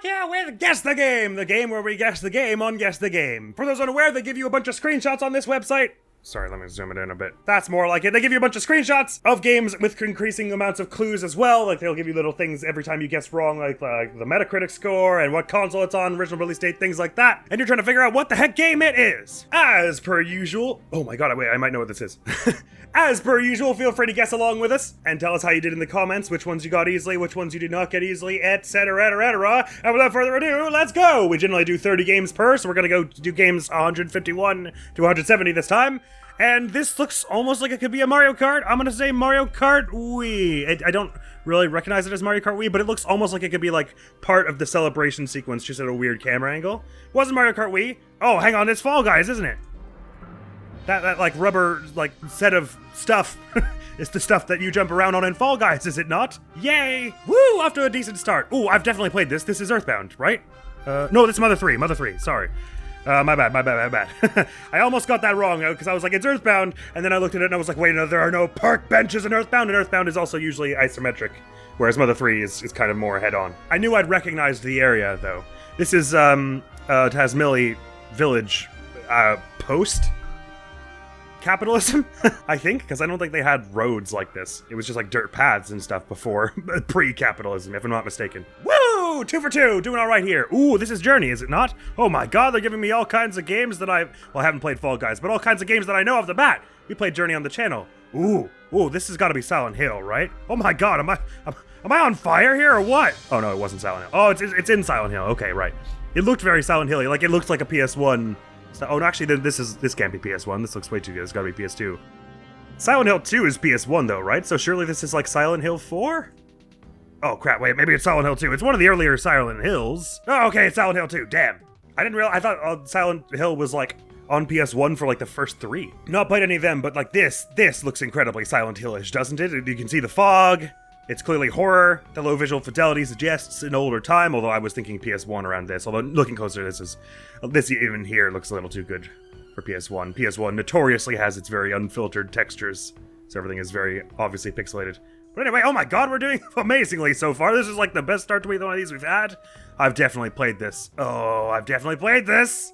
yeah, with Guess the game where we guess the game on Guess the Game. For those unaware, they give you a bunch of screenshots on this website. Sorry, let me zoom it in a bit. That's more like it. They give you a bunch of screenshots of games with increasing amounts of clues as well. Like, they'll give you little things every time you guess wrong, like the Metacritic score and what console it's on, original release date, things like that. And you're trying to figure out what the heck game it is. As per usual. Oh my god, wait, I might know what this is. As per usual, feel free to guess along with us and tell us how you did in the comments, which ones you got easily, which ones you did not get easily, etc, etc. And without further ado, let's go! We generally do 30 games per, so we're gonna go do games 151 to 170 this time. And this looks almost like it could be a Mario Kart. I'm gonna say Mario Kart Wii. I don't really recognize it as Mario Kart Wii, but it looks almost like it could be like part of the celebration sequence, just at a weird camera angle. Wasn't Mario Kart Wii? Oh, hang on, it's Fall Guys, isn't it? That like rubber like set of stuff is the stuff that you jump around on in Fall Guys, is it not? Yay! Woo! Off to a decent start. Ooh, I've definitely played this. This is Earthbound, right? No, this is Mother 3, sorry. My bad. I almost got that wrong, because I was like, it's Earthbound, and then I looked at it and I was like, wait, no, there are no park benches in Earthbound, and Earthbound is also usually isometric, whereas Mother 3 is kind of more head-on. I knew I'd recognized the area, though. This is, Tasmili Village, post capitalism, I think, because I don't think they had roads like this. It was just like dirt paths and stuff before pre-capitalism, if I'm not mistaken. Woo! 2 for 2, doing all right here. Ooh, this is Journey, is it not? Oh my god, they're giving me all kinds of games that I haven't played Fall Guys, but all kinds of games that I know off the bat. We played Journey on the channel. Ooh, this has got to be Silent Hill, right? Oh my god, am I on fire here or what? Oh no, it wasn't Silent Hill. Oh, it's in Silent Hill. Okay, right. It looked very Silent Hill-y, like it looked like a PS1. Oh, no, actually, this can't be PS1. This looks way too good. It's gotta be PS2. Silent Hill 2 is PS1, though, right? So surely this is like Silent Hill 4? Oh, crap, wait, maybe it's Silent Hill 2. It's one of the earlier Silent Hills. Oh, okay, it's Silent Hill 2, damn. I didn't realize, I thought Silent Hill was like on PS1 for like the first 3. Not played any of them, but like this looks incredibly Silent Hill-ish, doesn't it? You can see the fog. It's clearly horror. The low visual fidelity suggests an older time, although I was thinking PS1 around this. Although looking closer, this even here looks a little too good for PS1. PS1 notoriously has its very unfiltered textures, so everything is very obviously pixelated. But anyway, oh my god, we're doing amazingly so far. This is like the best start to either one of these we've had. I've definitely played this. Oh, I've definitely played this.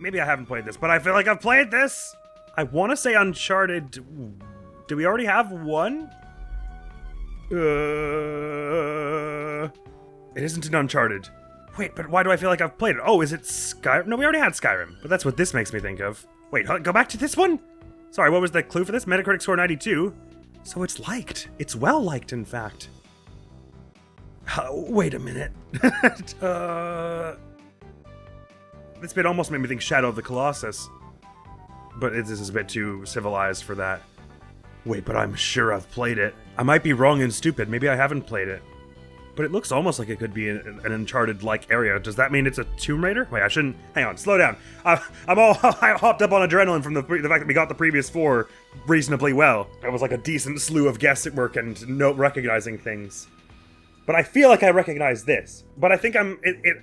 Maybe I haven't played this, but I feel like I've played this. I want to say Uncharted. Do we already have one? It isn't an Uncharted. Wait, but why do I feel like I've played it? Oh, is it Skyrim? No, we already had Skyrim, but that's what this makes me think of. Wait, go back to this one? Sorry, what was the clue for this? Metacritic score 92. So it's liked. It's well liked, in fact. Wait a minute. This bit almost made me think Shadow of the Colossus. But this is a bit too civilized for that. Wait, but I'm sure I've played it. I might be wrong and stupid. Maybe I haven't played it. But it looks almost like it could be an Uncharted-like area. Does that mean it's a Tomb Raider? Wait, I shouldn't... Hang on, slow down. I hopped up on adrenaline from the fact that we got the previous 4 reasonably well. It was like a decent slew of guess work and recognizing things. But I feel like I recognize this. But I think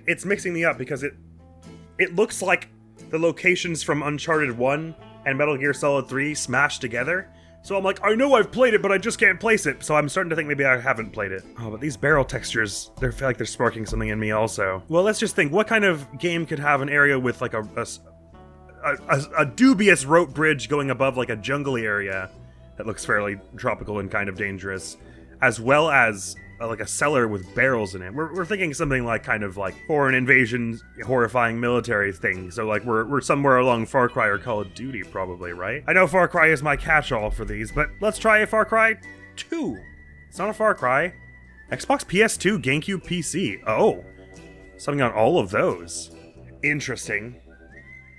it's mixing me up because it looks like the locations from Uncharted 1 and Metal Gear Solid 3 smashed together. So I'm like, I know I've played it, but I just can't place it. So I'm starting to think maybe I haven't played it. Oh, but these barrel textures, they feel like they're sparking something in me also. Well, let's just think, what kind of game could have an area with like a dubious rope bridge going above like a jungly area that looks fairly tropical and kind of dangerous, as well as like a cellar with barrels in it. We're thinking something like kind of like foreign invasion, horrifying military thing. So like we're somewhere along Far Cry or Call of Duty probably, right? I know Far Cry is my catch-all for these, but let's try a Far Cry 2. It's not a Far Cry. Xbox, PS2, GameCube, PC. Oh, something on all of those. Interesting.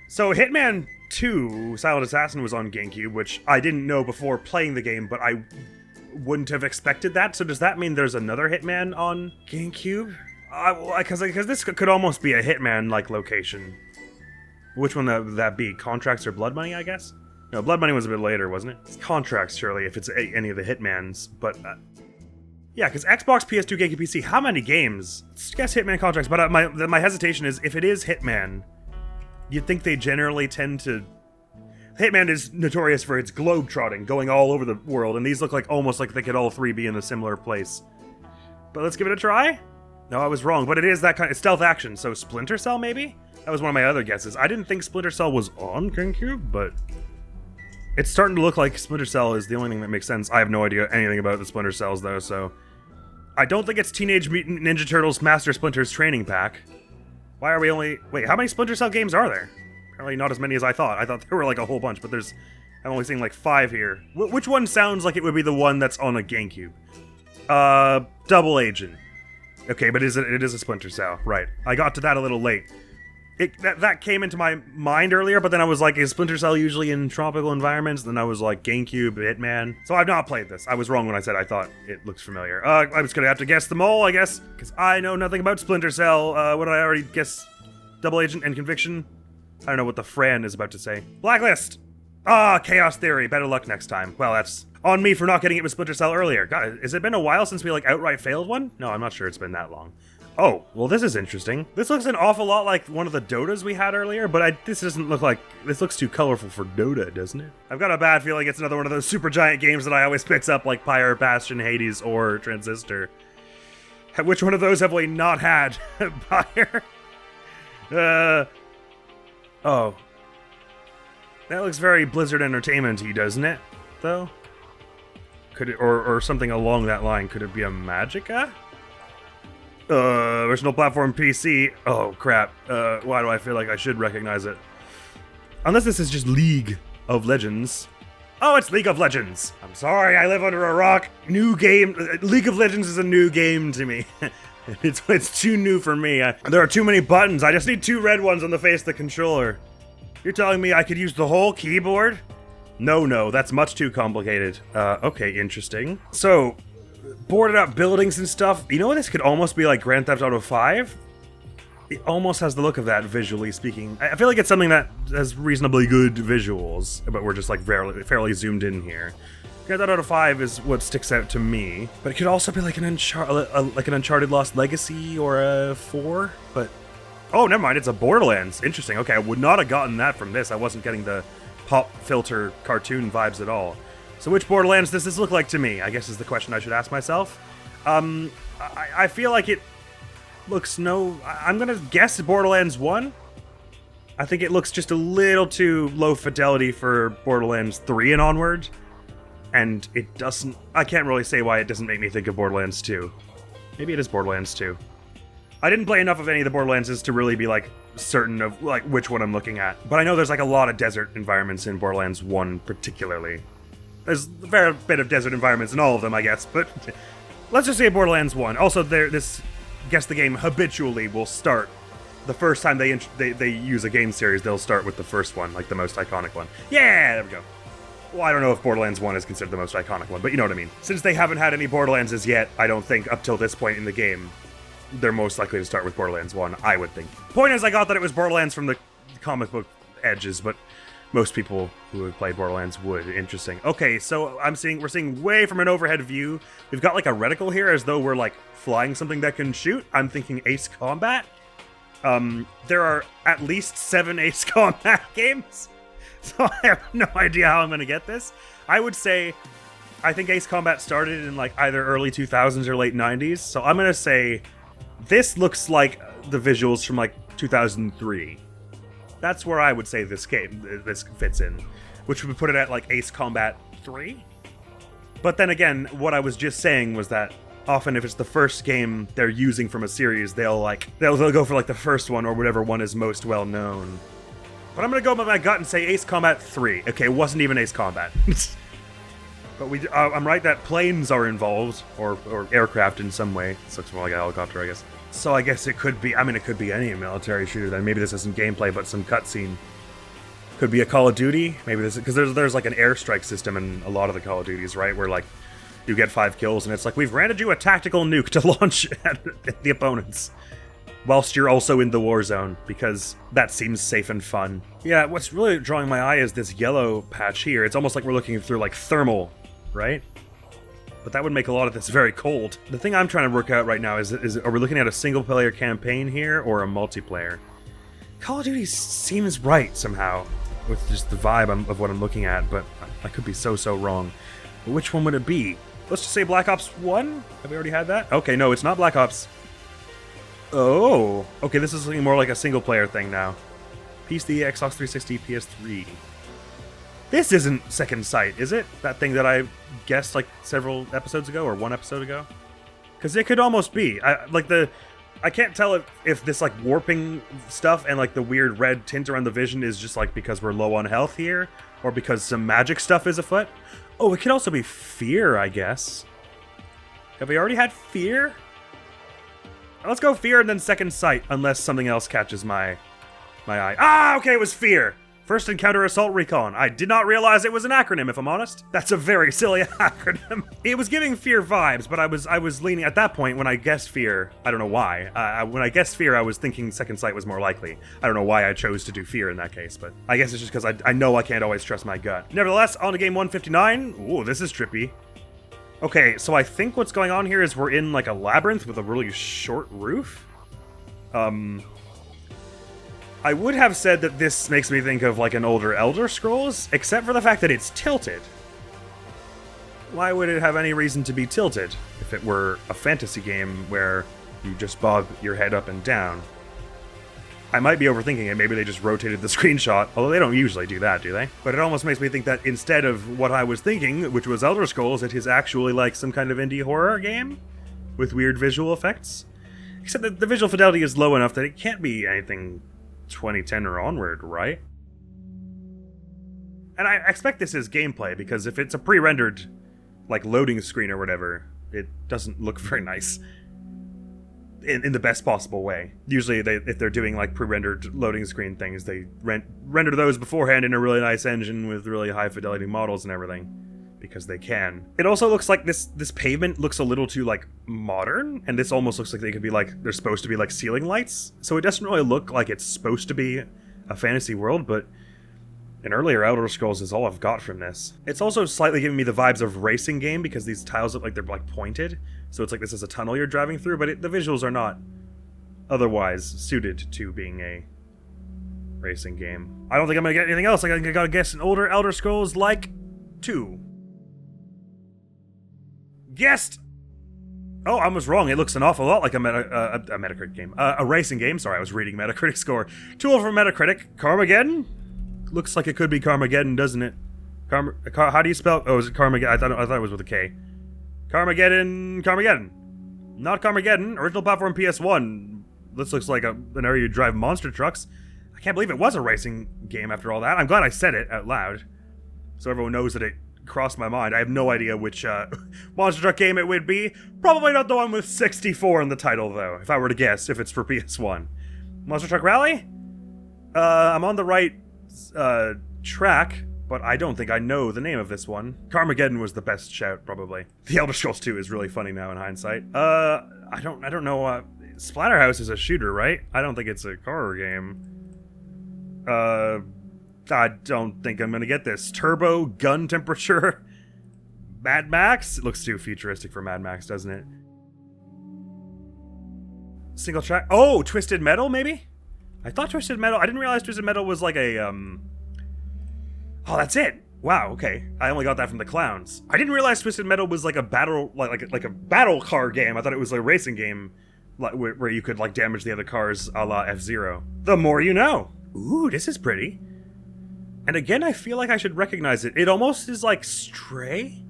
So Hitman 2, Silent Assassin was on GameCube, which I didn't know before playing the game, but I wouldn't have expected that. So does that mean there's another Hitman on GameCube? Because this could almost be a Hitman-like location. Which one would that be? Contracts or Blood Money, I guess? No, Blood Money was a bit later, wasn't it? It's Contracts, surely, if it's any of the Hitmans. But, yeah, because Xbox, PS2, GameCube, PC, how many games? I guess Hitman Contracts, but my hesitation is, if it is Hitman, you'd think they generally tend to... Hitman is notorious for its globe-trotting, going all over the world, and these look like almost like they could all 3 be in a similar place. But let's give it a try. No, I was wrong, but it is that kind of stealth action, so Splinter Cell, maybe? That was one of my other guesses. I didn't think Splinter Cell was on GameCube, but it's starting to look like Splinter Cell is the only thing that makes sense. I have no idea anything about the Splinter Cells, though, so... I don't think it's Teenage Mutant Ninja Turtles Master Splinter's Training Pack. Why are we only... Wait, how many Splinter Cell games are there? Apparently not as many as I thought. I thought there were like a whole bunch, but there's... I'm only seeing like 5 here. Which one sounds like it would be the one that's on a GameCube? Double Agent. Okay, but it is a Splinter Cell, right. I got to that a little late. That came into my mind earlier, but then I was like, is Splinter Cell usually in tropical environments? Then I was like, GameCube, Hitman. So I've not played this. I was wrong when I said I thought it looks familiar. I'm just gonna have to guess them all, I guess, because I know nothing about Splinter Cell. What did I already guess? Double Agent and Conviction? I don't know what the Fran is about to say. Blacklist! Chaos Theory. Better luck next time. Well, that's on me for not getting it with Splinter Cell earlier. God, has it been a while since we, like, outright failed one? No, I'm not sure it's been that long. Oh, well, this is interesting. This looks an awful lot like one of the Dotas we had earlier, but this doesn't look like... This looks too colorful for Dota, doesn't it? I've got a bad feeling it's another one of those super giant games that I always picks up, like Pyre, Bastion, Hades, or Transistor. Which one of those have we not had? Pyre? Oh. That looks very Blizzard Entertainment-y, doesn't it? Though? Could it... Or something along that line. Could it be a Magicka? Original platform PC. Oh, crap. Why do I feel like I should recognize it? Unless this is just League of Legends. Oh, it's League of Legends! I'm sorry, I live under a rock. New game. League of Legends is a new game to me. It's too new for me. There are too many buttons. I just need 2 red ones on the face of the controller. You're telling me I could use the whole keyboard? No, that's much too complicated. Okay, interesting. So... boarded up buildings and stuff. You know what? This could almost be like Grand Theft Auto 5? It almost has the look of that, visually speaking. I feel like it's something that has reasonably good visuals, but we're just like fairly zoomed in here. Grand Theft Auto 5 is what sticks out to me, but it could also be like an Uncharted Lost Legacy or a 4, but... Oh, never mind, it's a Borderlands. Interesting. Okay, I would not have gotten that from this. I wasn't getting the pop filter cartoon vibes at all. So which Borderlands does this look like to me? I guess is the question I should ask myself. I feel like it looks I'm gonna guess Borderlands 1. I think it looks just a little too low fidelity for Borderlands 3 and onward. And it doesn't... I can't really say why it doesn't make me think of Borderlands 2. Maybe it is Borderlands 2. I didn't play enough of any of the Borderlandses to really be, like, certain of, like, which one I'm looking at. But I know there's, like, a lot of desert environments in Borderlands 1 particularly. There's a fair bit of desert environments in all of them, I guess, but let's just say Borderlands 1. Also, this Guess the Game habitually will start. The first time they use a game series, they'll start with the first one, like the most iconic one. Yeah, there we go. Well, I don't know if Borderlands 1 is considered the most iconic one, but you know what I mean. Since they haven't had any Borderlands as yet, I don't think, up till this point in the game, they're most likely to start with Borderlands 1, I would think. Point is, I got that it was Borderlands from the comic book edges, but most people who have played Borderlands would. Interesting. Okay, so we're seeing way from an overhead view. We've got like a reticle here as though we're like flying something that can shoot. I'm thinking Ace Combat. There are at least 7 Ace Combat games, so I have no idea how I'm gonna get this. I would say, I think Ace Combat started in like either early 2000s or late 90s, so I'm gonna say this looks like the visuals from like 2003. That's where I would say this fits in, which would put it at like Ace Combat 3. But then again, what I was just saying was that often if it's the first game they're using from a series, they'll go for like the first one or whatever one is most well known. But I'm gonna go with my gut and say Ace Combat 3. Okay, it wasn't even Ace Combat. But I'm right that planes are involved, or aircraft in some way. This looks more like a helicopter, I guess. So I guess it could be, it could be any military shooter then. Maybe this isn't gameplay, but some cutscene. Could be a Call of Duty. Maybe this, because there's like an airstrike system in a lot of the Call of Duties, right? Where like, you get 5 kills and it's like, we've granted you a tactical nuke to launch at the opponents. Whilst you're also in the war zone, because that seems safe and fun. Yeah, what's really drawing my eye is this yellow patch here. It's almost like we're looking through like thermal, right? But that would make a lot of this very cold. The thing I'm trying to work out right now is are we looking at a single-player campaign here or a multiplayer? Call of Duty seems right somehow, with just the vibe of what I'm looking at, but I could be so wrong. But which one would it be? Let's just say Black Ops 1? Have we already had that? Okay, no, it's not Black Ops. Oh, okay, this is looking more like a single-player thing now. PC, Xbox 360, PS3. This isn't Second Sight, is it? That thing that I guessed like several episodes ago, or one episode ago? Because it could almost be. I can't tell if this like warping stuff and like the weird red tint around the vision is just like because we're low on health here, or because some magic stuff is afoot. Oh, it could also be fear, I guess. Have we already had fear? Let's go fear and then Second Sight, unless something else catches my eye. Ah, okay, it was fear. First Encounter Assault Recon. I did not realize it was an acronym, if I'm honest. That's a very silly acronym. It was giving fear vibes, but I was leaning at that point when I guessed fear. I don't know why. When I guessed fear, I was thinking Second Sight was more likely. I don't know why I chose to do fear in that case, but I guess it's just because I know I can't always trust my gut. Nevertheless, on to game 159. Ooh, this is trippy. Okay, so I think what's going on here is we're in like a labyrinth with a really short roof. I would have said that this makes me think of like an older Elder Scrolls, except for the fact that it's tilted. Why would it have any reason to be tilted if it were a fantasy game where you just bob your head up and down? I might be overthinking it. Maybe they just rotated the screenshot, although they don't usually do that, do they? But it almost makes me think that instead of what I was thinking, which was Elder Scrolls, it is actually like some kind of indie horror game with weird visual effects. Except that the visual fidelity is low enough that it can't be anything 2010 or onward, right? And I expect this is gameplay, because if it's a pre-rendered, like, loading screen or whatever, it doesn't look very nice. In the best possible way. Usually, if they're doing, like, pre-rendered loading screen things, they render those beforehand in a really nice engine with really high-fidelity models and everything. Because they can. It also looks like this pavement looks a little too, like, modern, and this almost looks like they could be, like, they're supposed to be, like, ceiling lights. So it doesn't really look like it's supposed to be a fantasy world, but an earlier Elder Scrolls is all I've got from this. It's also slightly giving me the vibes of racing game, because these tiles look like they're, like, pointed. So it's like this is a tunnel you're driving through, but the visuals are not otherwise suited to being a racing game. I don't think I'm gonna get anything else. I gotta guess an older Elder Scrolls like 2. Guessed! Oh, I was wrong. It looks an awful lot like a Metacritic game. A racing game. Sorry, I was reading Metacritic score. Tool for Metacritic. Carmageddon? Looks like it could be Carmageddon, doesn't it? How do you spell? Oh, is it Carmageddon? I thought it was with a K. Carmageddon. Not Carmageddon. Original platform PS1. This looks like an area you drive monster trucks. I can't believe it was a racing game after all that. I'm glad I said it out loud, so everyone knows that it crossed my mind. I have no idea which monster truck game it would be. Probably not the one with 64 in the title, though, if I were to guess, if it's for PS1. Monster Truck Rally? I'm on the right track, but I don't think I know the name of this one. Carmageddon was the best shout, probably. The Elder Scrolls 2 is really funny now in hindsight. I don't know. Splatterhouse is a shooter, right? I don't think it's a horror game. I don't think I'm gonna get this. Turbo, gun temperature, Mad Max? It looks too futuristic for Mad Max, doesn't it? Single track. Oh, Twisted Metal, maybe? I thought Twisted Metal. I didn't realize Twisted Metal was like a, Oh, that's it. Wow, okay. I only got that from the clowns. I didn't realize Twisted Metal was like a battle, like a battle car game. I thought it was a racing game, like, where you could, like, damage the other cars a la F-Zero. The more you know. Ooh, this is pretty. And again, I feel like I should recognize it. It almost is like Stray,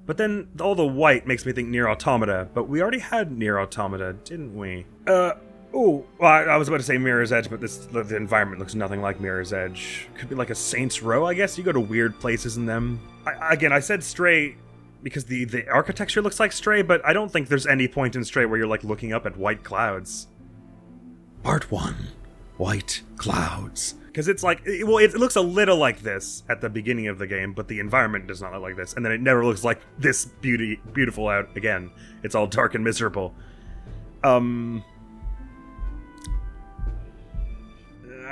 but then all the white makes me think Nier Automata. But we already had Nier Automata, didn't we? Well, I was about to say Mirror's Edge, but the environment looks nothing like Mirror's Edge. Could be like a Saints Row, I guess. You go to weird places in them. I said Stray because the architecture looks like Stray, but I don't think there's any point in Stray where you're like looking up at white clouds. Part 1. White clouds. Because it's like, well, it looks a little like this at the beginning of the game, but the environment does not look like this. And then it never looks like this beautiful out again. It's all dark and miserable.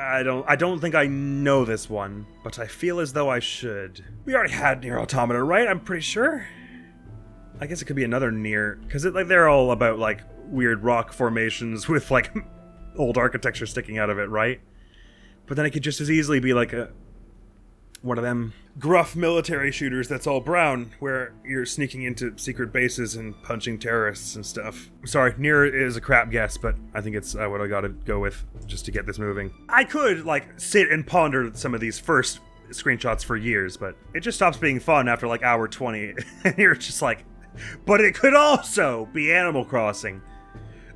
I don't think I know this one, but I feel as though I should. We already had Nier Automata, right? I'm pretty sure. I guess it could be another Nier, because like they're all about like weird rock formations with like old architecture sticking out of it, right? But then it could just as easily be like one of them gruff military shooters that's all brown, where you're sneaking into secret bases and punching terrorists and stuff. Sorry, Nier is a crap guess, but I think it's what I gotta go with just to get this moving. I could, like, sit and ponder some of these first screenshots for years, but it just stops being fun after, like, hour 20, and you're just like, but it could also be Animal Crossing.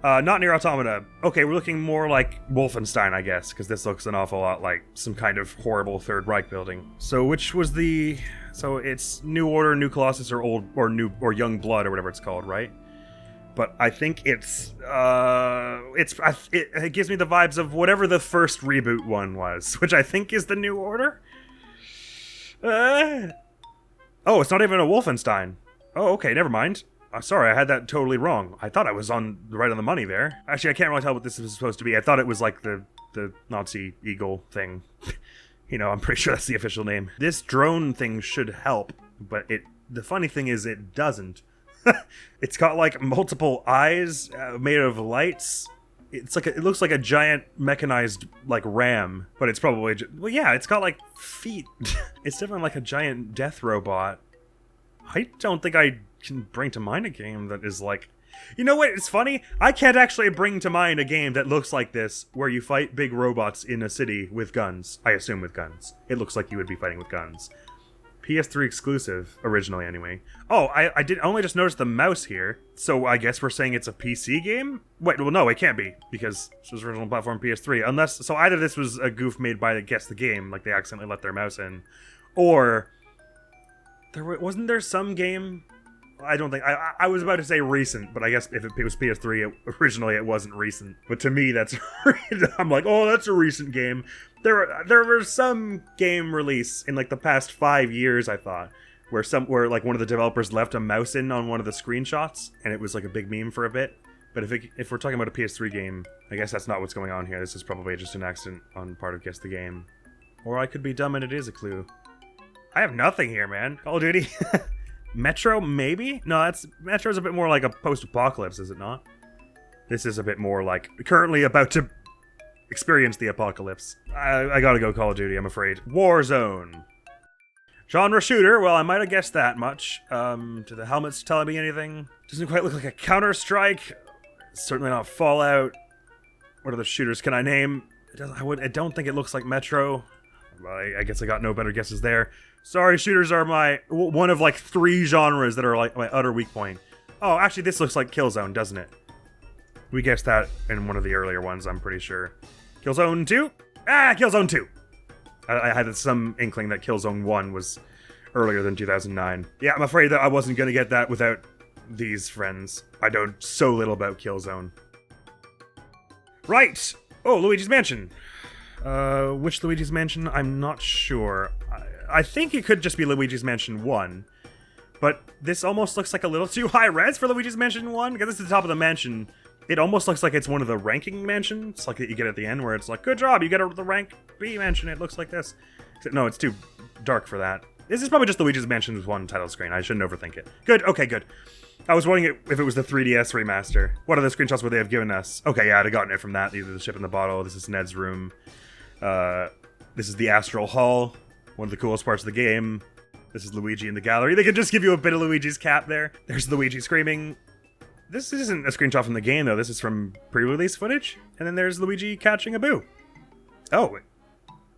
Not Nier Automata. Okay, we're looking more like Wolfenstein, I guess, because this looks an awful lot like some kind of horrible Third Reich building. So which was the... So it's New Order, New Colossus, or Young Blood, or whatever it's called, right? But I think it gives me the vibes of whatever the first reboot one was, which I think is the New Order? Oh, it's not even a Wolfenstein. Oh, okay, never mind. Sorry, I had that totally wrong. I thought I was right on the money there. Actually, I can't really tell what this is supposed to be. I thought it was like the Nazi eagle thing. You know, I'm pretty sure that's the official name. This drone thing should help, but the funny thing is it doesn't. It's got like multiple eyes made of lights. It looks like a giant mechanized like ram, but it's probably well, yeah, it's got like feet. It's definitely like a giant death robot. I don't think I can bring to mind a game that is like... You know what? It's funny. I can't actually bring to mind a game that looks like this, where you fight big robots in a city with guns. I assume with guns. It looks like you would be fighting with guns. PS3 exclusive, originally anyway. Oh, I did only just notice the mouse here, so I guess we're saying it's a PC game? Wait, well no, it can't be, because this was original platform PS3. Unless, so either this was a goof made by Guess the Game, like they accidentally let their mouse in, or... Wasn't there some game... I don't think... I was about to say recent, but I guess if it was PS3, originally it wasn't recent. But to me, that's... I'm like, oh, that's a recent game. There was some game release in, like, the past 5 years, I thought, where like, one of the developers left a mouse in on one of the screenshots, and it was, like, a big meme for a bit. But if we're talking about a PS3 game, I guess that's not what's going on here. This is probably just an accident on part of Guess the Game. Or I could be dumb and it is a clue. I have nothing here, man. Call of Duty? Metro, maybe? No, Metro's a bit more like a post-apocalypse, is it not? This is a bit more like currently about to experience the apocalypse. I gotta go Call of Duty, I'm afraid. Warzone. Genre shooter, well, I might have guessed that much. Do the helmets telling me anything? Doesn't quite look like a Counter-Strike. Certainly not Fallout. What other shooters can I name? I don't think it looks like Metro. Well, I guess I got no better guesses there. Sorry, shooters are one of like 3 genres that are like my utter weak point. Oh, actually, this looks like Killzone, doesn't it? We guessed that in one of the earlier ones, I'm pretty sure. Killzone 2? Ah, Killzone 2! I had some inkling that Killzone 1 was earlier than 2009. Yeah, I'm afraid that I wasn't going to get that without these friends. I know so little about Killzone. Right! Oh, Luigi's Mansion. Which Luigi's Mansion? I'm not sure. I think it could just be Luigi's Mansion 1. But this almost looks like a little too high res for Luigi's Mansion 1. Because this is the top of the mansion. It almost looks like it's one of the ranking mansions. Like that you get at the end where it's like, good job, you get the rank B mansion. It looks like this. No, it's too dark for that. This is probably just Luigi's Mansion 1 title screen. I shouldn't overthink it. Good, okay, good. I was wondering if it was the 3DS remaster. What other screenshots would they have given us? Okay, yeah, I'd have gotten it from that. Either the ship in the bottle. This is Ned's room. This is the Astral Hall, one of the coolest parts of the game. This is Luigi in the gallery. They could just give you a bit of Luigi's cap there. There's Luigi screaming. This isn't a screenshot from the game, though. This is from pre-release footage. And then there's Luigi catching a boo. Oh, wait.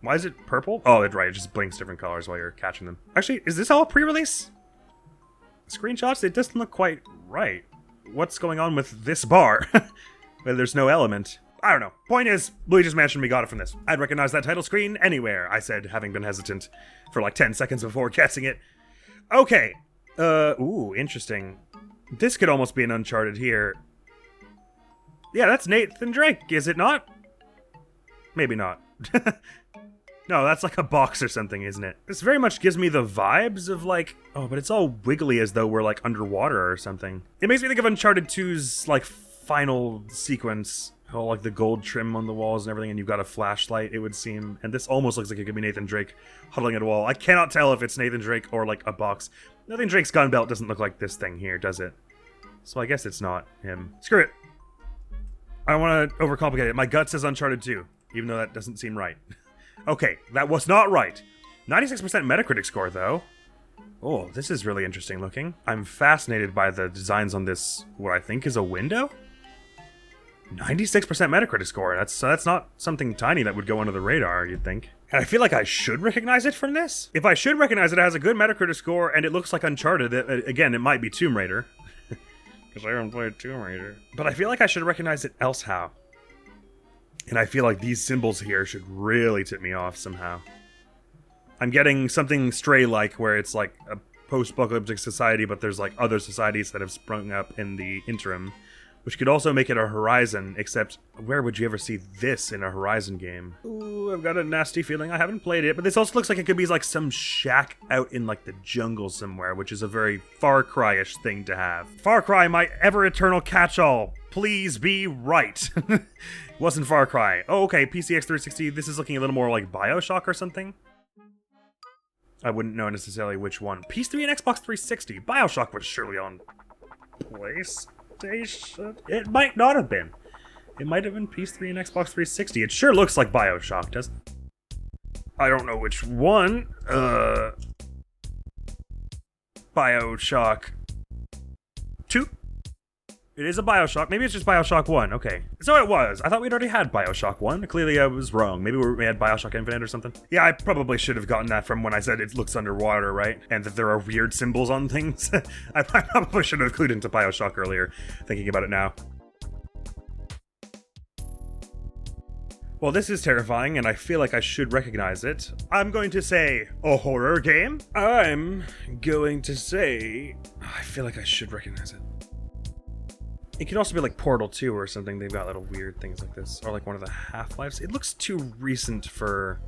Why is it purple? Oh, it's right. It just blinks different colors while you're catching them. Actually, is this all pre-release screenshots? It doesn't look quite right. What's going on with this bar? There's no element. I don't know. Point is, Luigi's Mansion, we got it from this. I'd recognize that title screen anywhere, I said, having been hesitant for like 10 seconds before guessing it. Okay. Ooh, interesting. This could almost be an Uncharted here. Yeah, that's Nathan Drake, is it not? Maybe not. No, that's like a box or something, isn't it? This very much gives me the vibes of like... Oh, but it's all wiggly as though we're like underwater or something. It makes me think of Uncharted 2's like final sequence. All like the gold trim on the walls and everything, and you've got a flashlight, it would seem. And this almost looks like it could be Nathan Drake huddling at a wall. I cannot tell if it's Nathan Drake or like a box. Nathan Drake's gun belt doesn't look like this thing here, does it? So I guess it's not him. Screw it. I don't want to overcomplicate it. My gut says Uncharted 2, even though that doesn't seem right. Okay, that was not right. 96% Metacritic score, though. Oh, this is really interesting looking. I'm fascinated by the designs on this, what I think is a window? 96% Metacritic score. That's not something tiny that would go under the radar, you'd think. And I feel like I should recognize it from this. If I should recognize it, it has a good Metacritic score, and it looks like Uncharted. Again, it might be Tomb Raider. Because I haven't played Tomb Raider. But I feel like I should recognize it else how. And I feel like these symbols here should really tip me off somehow. I'm getting something Stray-like, where it's like a post-apocalyptic society, but there's like other societies that have sprung up in the interim, which could also make it a Horizon, except where would you ever see this in a Horizon game? Ooh, I've got a nasty feeling. I haven't played it, but this also looks like it could be like some shack out in like the jungle somewhere, which is a very Far Cry-ish thing to have. Far Cry, my ever-eternal catch-all. Please be right. Wasn't Far Cry. Oh, okay, PCX 360. This is looking a little more like BioShock or something. I wouldn't know necessarily which one. PS3 and Xbox 360. BioShock was surely on PlayStation. It might not have been. It might have been PS3 and Xbox 360. It sure looks like BioShock, doesn't it? I don't know which one. BioShock 2? It is a BioShock. Maybe it's just BioShock 1. Okay. So it was. I thought we'd already had BioShock 1. Clearly I was wrong. Maybe we had BioShock Infinite or something. Yeah, I probably should have gotten that from when I said it looks underwater, right? And that there are weird symbols on things. I probably should have clued into BioShock earlier, thinking about it now. Well, this is terrifying, and I feel like I should recognize it. I'm going to say a horror game. I'm going to say... I feel like I should recognize it. It could also be like Portal 2 or something. They've got little weird things like this. Or like one of the Half-Lives. It looks too recent for...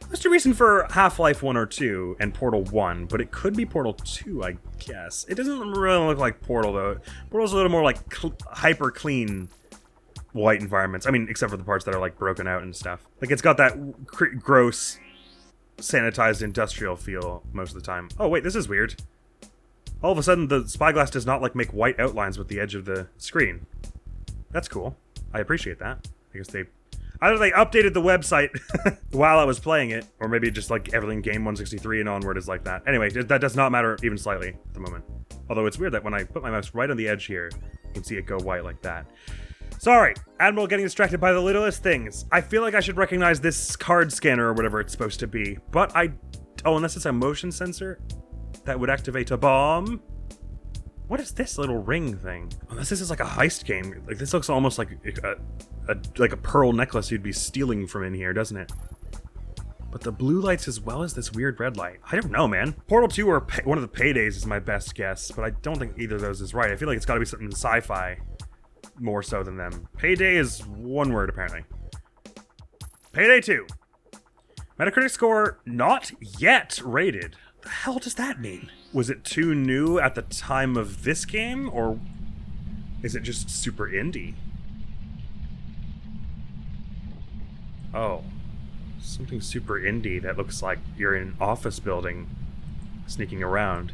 It's too recent for Half-Life 1 or 2 and Portal 1, but it could be Portal 2, I guess. It doesn't really look like Portal, though. Portal's a little more like hyper-clean white environments. I mean, except for the parts that are like broken out and stuff. Like it's got that gross, sanitized industrial feel most of the time. Oh, wait, this is weird. All of a sudden, the spyglass does not, like, make white outlines with the edge of the screen. That's cool. I appreciate that. I guess either they updated the website while I was playing it, or maybe just, like, everything Game 163 and onward is like that. Anyway, that does not matter even slightly at the moment. Although it's weird that when I put my mouse right on the edge here, you can see it go white like that. Sorry, Admiral getting distracted by the littlest things. I feel like I should recognize this card scanner or whatever it's supposed to be, but oh, unless it's a motion sensor? That would activate a bomb. What is this little ring thing? Unless this is like a heist game. Like this looks almost like a pearl necklace you'd be stealing from in here, doesn't it? But the blue lights as well as this weird red light. I don't know, man. Portal 2 or one of the Paydays is my best guess, but I don't think either of those is right. I feel like it's got to be something sci-fi more so than them. Payday is one word, apparently. Payday 2. Metacritic score not yet rated. The hell does that mean? Was it too new at the time of this game, or is it just super indie? Oh, something super indie that looks like you're in an office building sneaking around.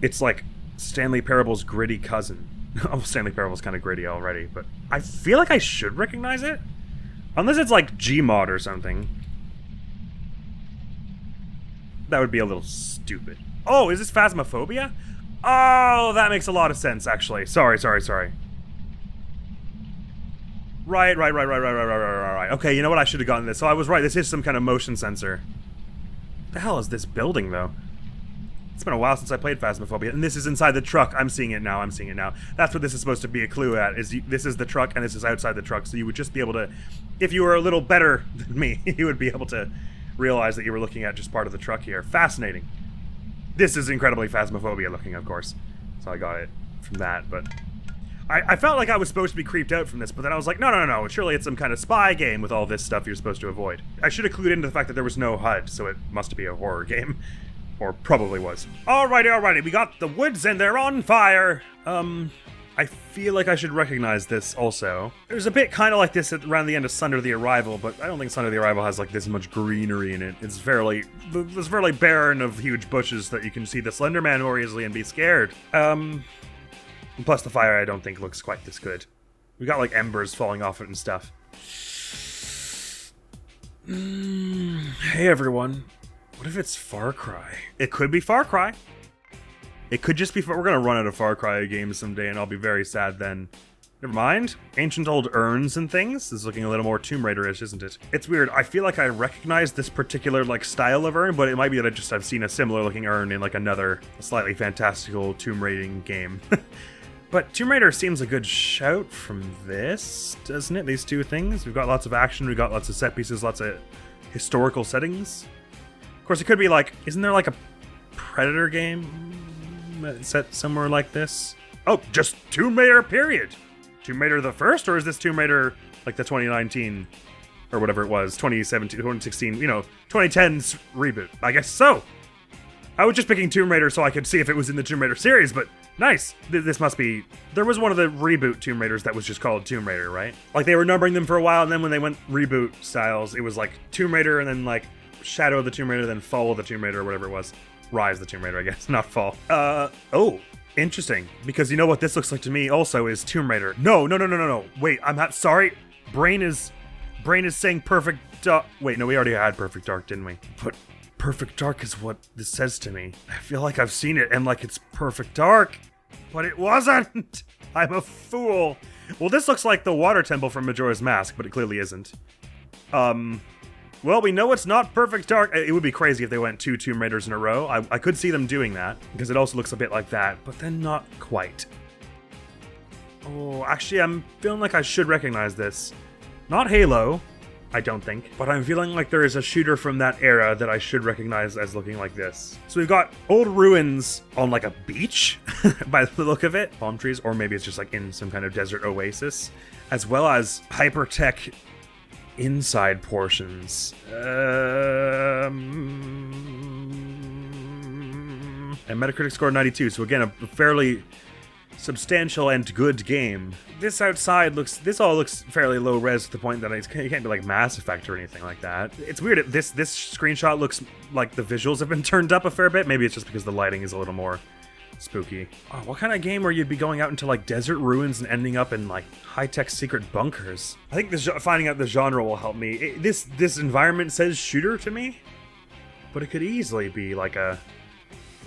It's like Stanley Parable's gritty cousin. Oh, Stanley Parable's kind of gritty already, but I feel like I should recognize it. Unless it's like Gmod or something. That would be a little stupid. Oh, is this Phasmophobia? Oh, that makes a lot of sense, actually. Sorry. Right. Okay, you know what? I should have gotten this. So I was right. This is some kind of motion sensor. What the hell is this building, though? It's been a while since I played Phasmophobia, and this is inside the truck. I'm seeing it now. That's what this is supposed to be a clue at, this is the truck, and this is outside the truck, so you would just be able to, if you were a little better than me, you would be able to realize that you were looking at just part of the truck here. Fascinating. This is incredibly Phasmophobia looking, of course. So I got it from that, but I felt like I was supposed to be creeped out from this, but then I was like, no, surely it's some kind of spy game with all this stuff you're supposed to avoid. I should have clued into the fact that there was no HUD, so it must be a horror game. Or probably was. Alrighty, we got the woods and they're on fire! I feel like I should recognize this also. There's a bit kind of like this around the end of Sunder the Arrival, but I don't think Sunder the Arrival has like this much greenery in it. It's fairly barren of huge bushes that you can see the Slender Man more easily and be scared. Plus the fire I don't think looks quite this good. We got like embers falling off it and stuff. Hey everyone. What if it's Far Cry? It could be Far Cry. It could just be... We're gonna run out of Far Cry games someday, and I'll be very sad then. Never mind. Ancient old urns and things. This is looking a little more Tomb Raider-ish, isn't it? It's weird. I feel like I recognize this particular, like, style of urn, but it might be that I've seen a similar-looking urn in, like, another slightly fantastical Tomb Raiding game. But Tomb Raider seems a good shout from this, doesn't it? These two things. We've got lots of action, we've got lots of set pieces, lots of historical settings. Of course, it could be, like... Isn't there, like, a Predator game set somewhere like this? Oh, just Tomb Raider, period! Tomb Raider the first, or is this Tomb Raider like the 2019 or whatever it was, 2017, 2016, 2010's reboot? I guess so. I was just picking Tomb Raider so I could see if it was in the Tomb Raider series, but nice. This must be... There was one of the reboot Tomb Raiders that was just called Tomb Raider, right? Like they were numbering them for a while, and then when they went reboot styles, it was like Tomb Raider and then like Shadow of the Tomb Raider, then Fall of the Tomb Raider or whatever it was. Rise of the Tomb Raider, I guess, not Fall. Oh. Interesting, because you know what this looks like to me also is Tomb Raider. No. Wait, sorry. Brain is saying Perfect Dark. Wait, no, we already had Perfect Dark, didn't we? But Perfect Dark is what this says to me. I feel like I've seen it and like it's Perfect Dark, but it wasn't. I'm a fool. Well, this looks like the water temple from Majora's Mask, but it clearly isn't. Well, we know it's not Perfect Dark. It would be crazy if they went 2 Tomb Raiders in a row. I could see them doing that, because it also looks a bit like that, but then not quite. Oh, actually, I'm feeling like I should recognize this. Not Halo, I don't think, but I'm feeling like there is a shooter from that era that I should recognize as looking like this. So we've got old ruins on like a beach, by the look of it. Palm trees, or maybe it's just like in some kind of desert oasis, as well as hyper-tech inside portions. And Metacritic score 92, so again, a fairly substantial and good game. This outside this all looks fairly low res to the point that it can't be like Mass Effect or anything like that. It's weird, this screenshot looks like the visuals have been turned up a fair bit. Maybe it's just because the lighting is a little more spooky. Oh, what kind of game where you'd be going out into like desert ruins and ending up in like high-tech secret bunkers? I think finding out the genre will help me. This environment says shooter to me, but it could easily be like a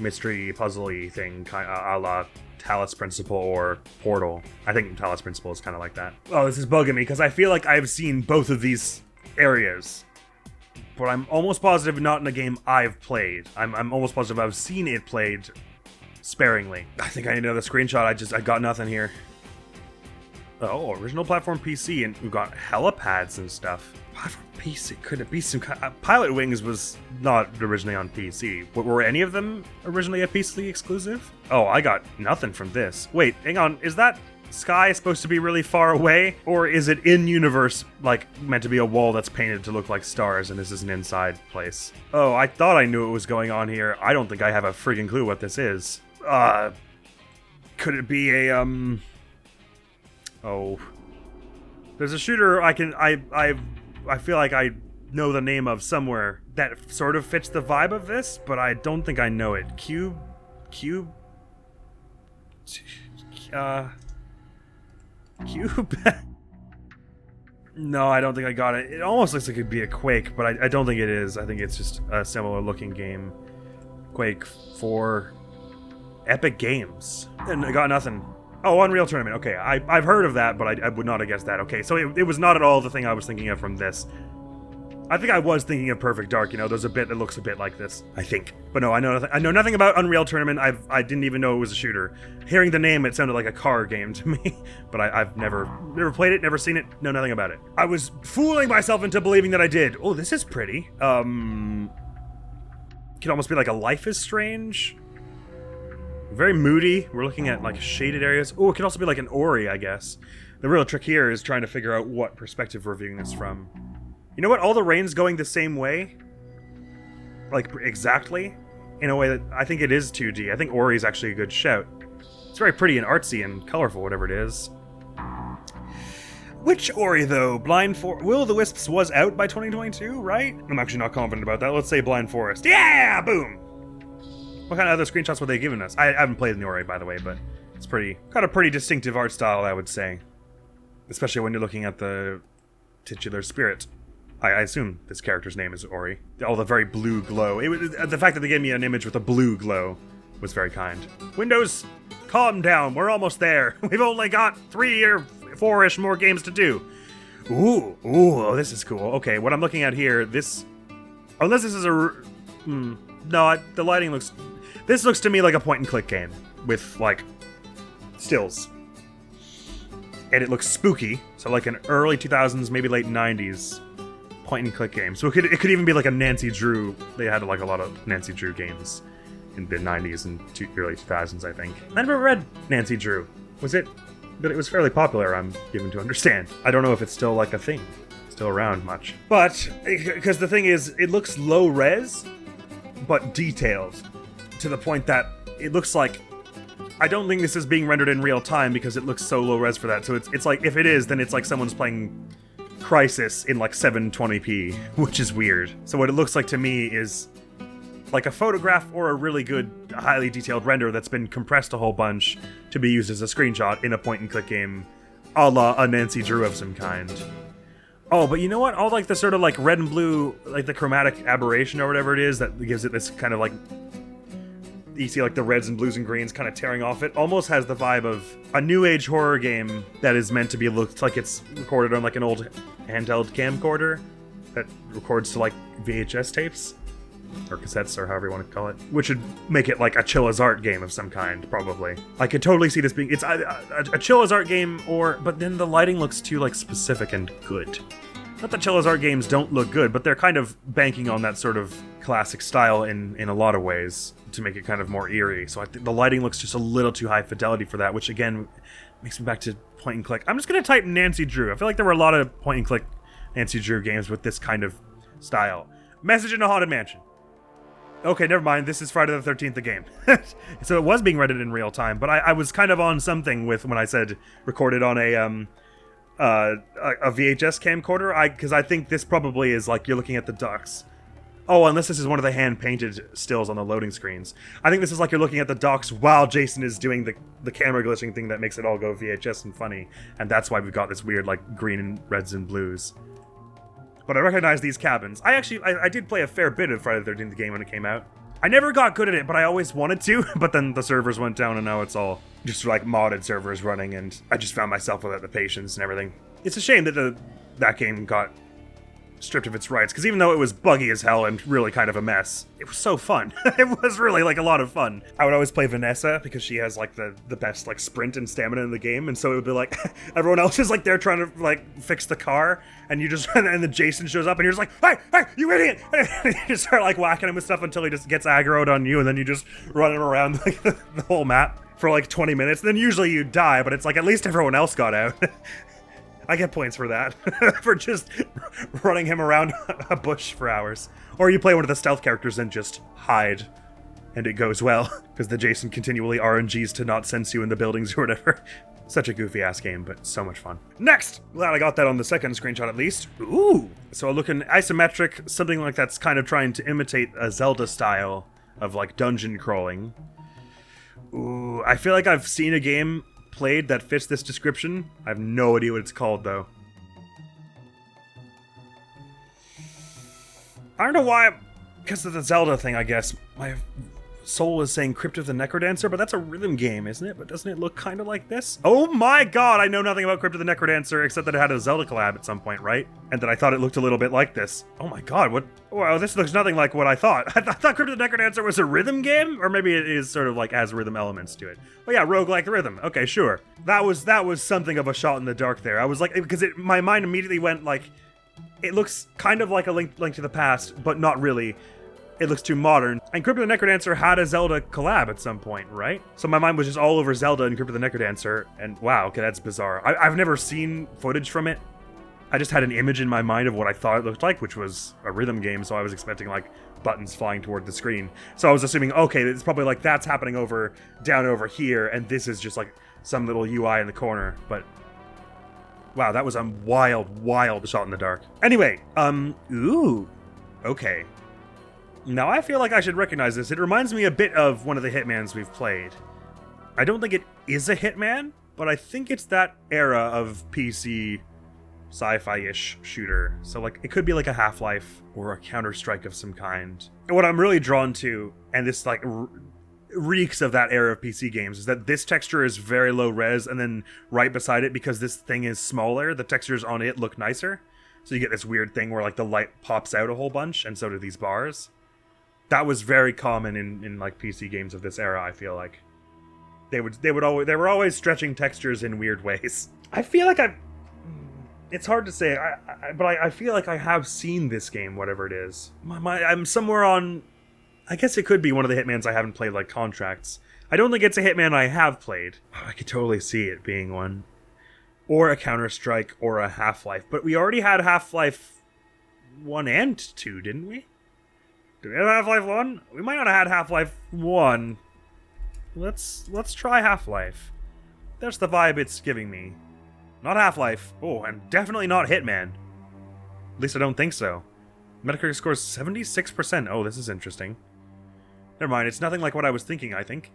mystery puzzly thing, kind of a la Talos Principle or Portal. I think Talos Principle is kind of like that. Oh, this is bugging me because I feel like I've seen both of these areas, but I'm almost positive not in a game I've played. I'm almost positive I've seen it played sparingly. I think I need another screenshot. I got nothing here. Oh, original platform PC, and we've got helipads and stuff. Platform PC, could it be some kind of... Pilot Wings was not originally on PC. Were any of them originally a PC exclusive? Oh, I got nothing from this. Wait, hang on, is that sky supposed to be really far away? Or is it in-universe, like, meant to be a wall that's painted to look like stars, and this is an inside place? Oh, I thought I knew what was going on here. I don't think I have a friggin' clue what this is. Could it be a, Oh. There's a shooter I feel like I know the name of somewhere that sort of fits the vibe of this, but I don't think I know it. Cube? No, I don't think I got it. It almost looks like it'd be a Quake, but I don't think it is. I think it's just a similar looking game. Quake 4 Epic Games. And I got nothing. Oh, Unreal Tournament. Okay, I've heard of that, but I would not have guessed that. Okay, so it was not at all the thing I was thinking of from this. I think I was thinking of Perfect Dark, there's a bit that looks a bit like this, I think. But no, I know nothing about Unreal Tournament. I didn't even know it was a shooter. Hearing the name, it sounded like a car game to me, but I've never played it, never seen it, know nothing about it. I was fooling myself into believing that I did. Oh, this is pretty. Could almost be like a Life is Strange. Very moody. We're looking at like shaded areas. Oh, it could also be like an Ori, I guess. The real trick here is trying to figure out what perspective we're viewing this from. You know what? All the rain's going the same way. Like, exactly. In a way that I think it is 2D. I think Ori is actually a good shout. It's very pretty and artsy and colorful, whatever it is. Which Ori, though? Blind Forest? Will o' the Wisps was out by 2022, right? I'm actually not confident about that. Let's say Blind Forest. Yeah! Boom! What kind of other screenshots were they giving us? I haven't played in the Ori, by the way, but it's got a pretty distinctive art style, I would say. Especially when you're looking at the titular spirit. I assume this character's name is Ori. Oh, the very blue glow. The fact that they gave me an image with a blue glow was very kind. Windows, calm down. We're almost there. We've only got 3 or 4-ish more games to do. Ooh, oh, this is cool. Okay, what I'm looking at here, unless this is the lighting looks... This looks to me like a point-and-click game with, like, stills. And it looks spooky, so like an early 2000s, maybe late 90s point-and-click game. So it could even be like a Nancy Drew. They had like a lot of Nancy Drew games in the 90s and early 2000s, I think. I never read Nancy Drew. But it was fairly popular, I'm given to understand. I don't know if it's still like a thing, still around much. But, because the thing is, it looks low res, but detailed, to the point that it looks like, I don't think this is being rendered in real time because it looks so low res for that. So it's like, if it is, then it's like someone's playing Crysis in like 720p, which is weird. So what it looks like to me is like a photograph or a really good, highly detailed render that's been compressed a whole bunch to be used as a screenshot in a point-and-click game, a la a Nancy Drew of some kind. Oh, but you know what? All like the sort of like red and blue, like the chromatic aberration or whatever it is that gives it this kind of like, you see like the reds and blues and greens kind of tearing off it, almost has the vibe of a new age horror game that is meant to be looked like it's recorded on like an old handheld camcorder that records to like VHS tapes or cassettes or however you want to call it, which would make it like a chill as art game of some kind, probably. I could totally see this being, it's a chill as art game, but then the lighting looks too like specific and good. Not that chill as art games don't look good, but they're kind of banking on that sort of classic style in a lot of ways to make it kind of more eerie. So I think the lighting looks just a little too high fidelity for that, which again makes me back to point and click. I'm just gonna type Nancy Drew. I feel like there were a lot of point and click Nancy Drew games with this kind of style. Message in a Haunted Mansion. Okay, never mind. This is Friday the 13th, the game. So it was being rendered in real time, but I was kind of on something with when I said recorded on a VHS camcorder, because I think this probably is like you're looking at the ducks. Oh, unless this is one of the hand-painted stills on the loading screens. I think this is like you're looking at the ducks while Jason is doing the camera glitching thing that makes it all go VHS and funny, and that's why we've got this weird like green and reds and blues. But I recognize these cabins. I did play a fair bit of Friday the 13th game when it came out. I never got good at it, but I always wanted to, but then the servers went down and now it's all just like modded servers running, and I just found myself without the patience and everything. It's a shame that that game got stripped of its rights, because even though it was buggy as hell and really kind of a mess, it was so fun. It was really like a lot of fun. I would always play Vanessa because she has like the best like sprint and stamina in the game, and so it would be like everyone else is like there trying to like fix the car, and you just and then Jason shows up and you're just like, hey, you idiot! And you just start like whacking him with stuff until he just gets aggroed on you, and then you just run him around like the whole map for like 20 minutes. And then usually you die, but it's like at least everyone else got out. I get points for that, for just running him around a bush for hours. Or you play one of the stealth characters and just hide, and it goes well, because the Jason continually RNGs to not sense you in the buildings or whatever. Such a goofy-ass game, but so much fun. Next! Glad I got that on the second screenshot at least. Ooh! So looking isometric, something like that's kind of trying to imitate a Zelda style of like dungeon crawling. Ooh, I feel like I've seen a game played that fits this description. I have no idea what it's called though. I don't know why, because of the Zelda thing, I guess. My soul is saying Crypt of the Necrodancer, but that's a rhythm game, isn't it? But doesn't it look kind of like this? Oh my god, I know nothing about Crypt of the Necrodancer except that it had a Zelda collab at some point, right? And that I thought it looked a little bit like this. Oh my god, what? Wow, this looks nothing like what I thought. I thought Crypt of the Necrodancer was a rhythm game? Or maybe it is sort of like has rhythm elements to it. Oh yeah, roguelike rhythm. Okay, sure. That was something of a shot in the dark there. I was like, because my mind immediately went like, it looks kind of like a Link to the Past, but not really. It looks too modern. And Crypt of the Necrodancer had a Zelda collab at some point, right? So my mind was just all over Zelda and Crypt of the Necrodancer, and wow, okay, that's bizarre. I've never seen footage from it. I just had an image in my mind of what I thought it looked like, which was a rhythm game, so I was expecting like buttons flying toward the screen. So I was assuming, okay, it's probably like that's happening down over here, and this is just like some little UI in the corner, but wow, that was a wild shot in the dark. Anyway, ooh, okay. Now I feel like I should recognize this. It reminds me a bit of one of the Hitmans we've played. I don't think it is a Hitman, but I think it's that era of PC sci-fi-ish shooter. So like it could be like a Half-Life or a Counter-Strike of some kind. And what I'm really drawn to, and this like reeks of that era of PC games, is that this texture is very low res, and then right beside it, because this thing is smaller, the textures on it look nicer. So you get this weird thing where like the light pops out a whole bunch, and so do these bars. That was very common in like PC games of this era, I feel like. They were always stretching textures in weird ways. I feel like it's hard to say, but I feel like I have seen this game, whatever it is. I'm somewhere on, I guess it could be one of the Hitmans I haven't played, like Contracts. I don't think it's a Hitman I have played. I could totally see it being one. Or a Counter-Strike, or a Half-Life. But we already had Half-Life 1 and 2, didn't we? Did we have Half-Life 1? We might not have had Half-Life 1. Let's try Half-Life. That's the vibe it's giving me. Not Half-Life. Oh, and definitely not Hitman. At least I don't think so. Metacritic scores 76%. Oh, this is interesting. Never mind, it's nothing like what I was thinking, I think.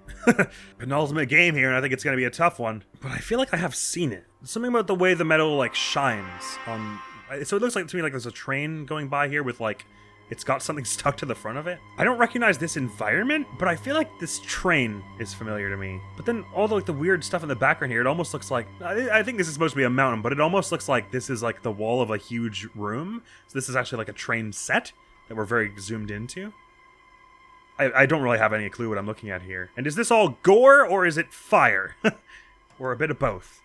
Penultimate game here, and I think it's going to be a tough one. But I feel like I have seen it. Something about the way the metal, like, shines on... So it looks like to me like there's a train going by here with, like... It's got something stuck to the front of it. I don't recognize this environment, but I feel like this train is familiar to me. But then all the, like, the weird stuff in the background here, it almost looks like... I think this is supposed to be a mountain, but it almost looks like this is, like, the wall of a huge room. So this is actually, like, a train set that we're very zoomed into. I don't really have any clue what I'm looking at here. And is this all gore, or is it fire? Or a bit of both?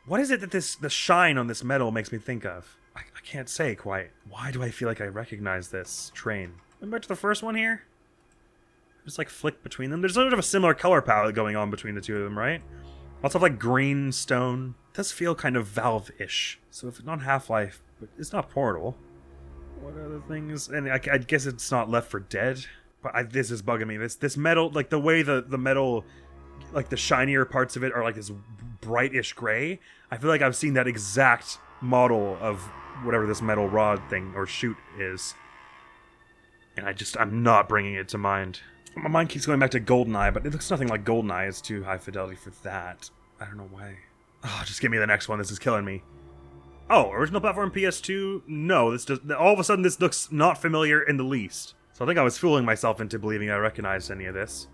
What is it that the shine on this metal makes me think of? I can't say quite. Why do I feel like I recognize this train? Going back to the first one here? Just like flick between them. There's sort of a similar color palette going on between the two of them, right? Lots of like green stone. It does feel kind of Valve-ish. So if it's not Half-Life, but it's not Portal. What other things? And I guess it's not Left 4 Dead. But this is bugging me. This metal, like the way the metal, like the shinier parts of it are like this brightish gray. I feel like I've seen that exact model of whatever this metal rod thing or chute is. And I'm not bringing it to mind. My mind keeps going back to GoldenEye, but it looks nothing like GoldenEye. It's too high fidelity for that. I don't know why. Oh, just give me the next one. This is killing me. Oh, original platform PS2? No, all of a sudden this looks not familiar in the least. So I think I was fooling myself into believing I recognized any of this.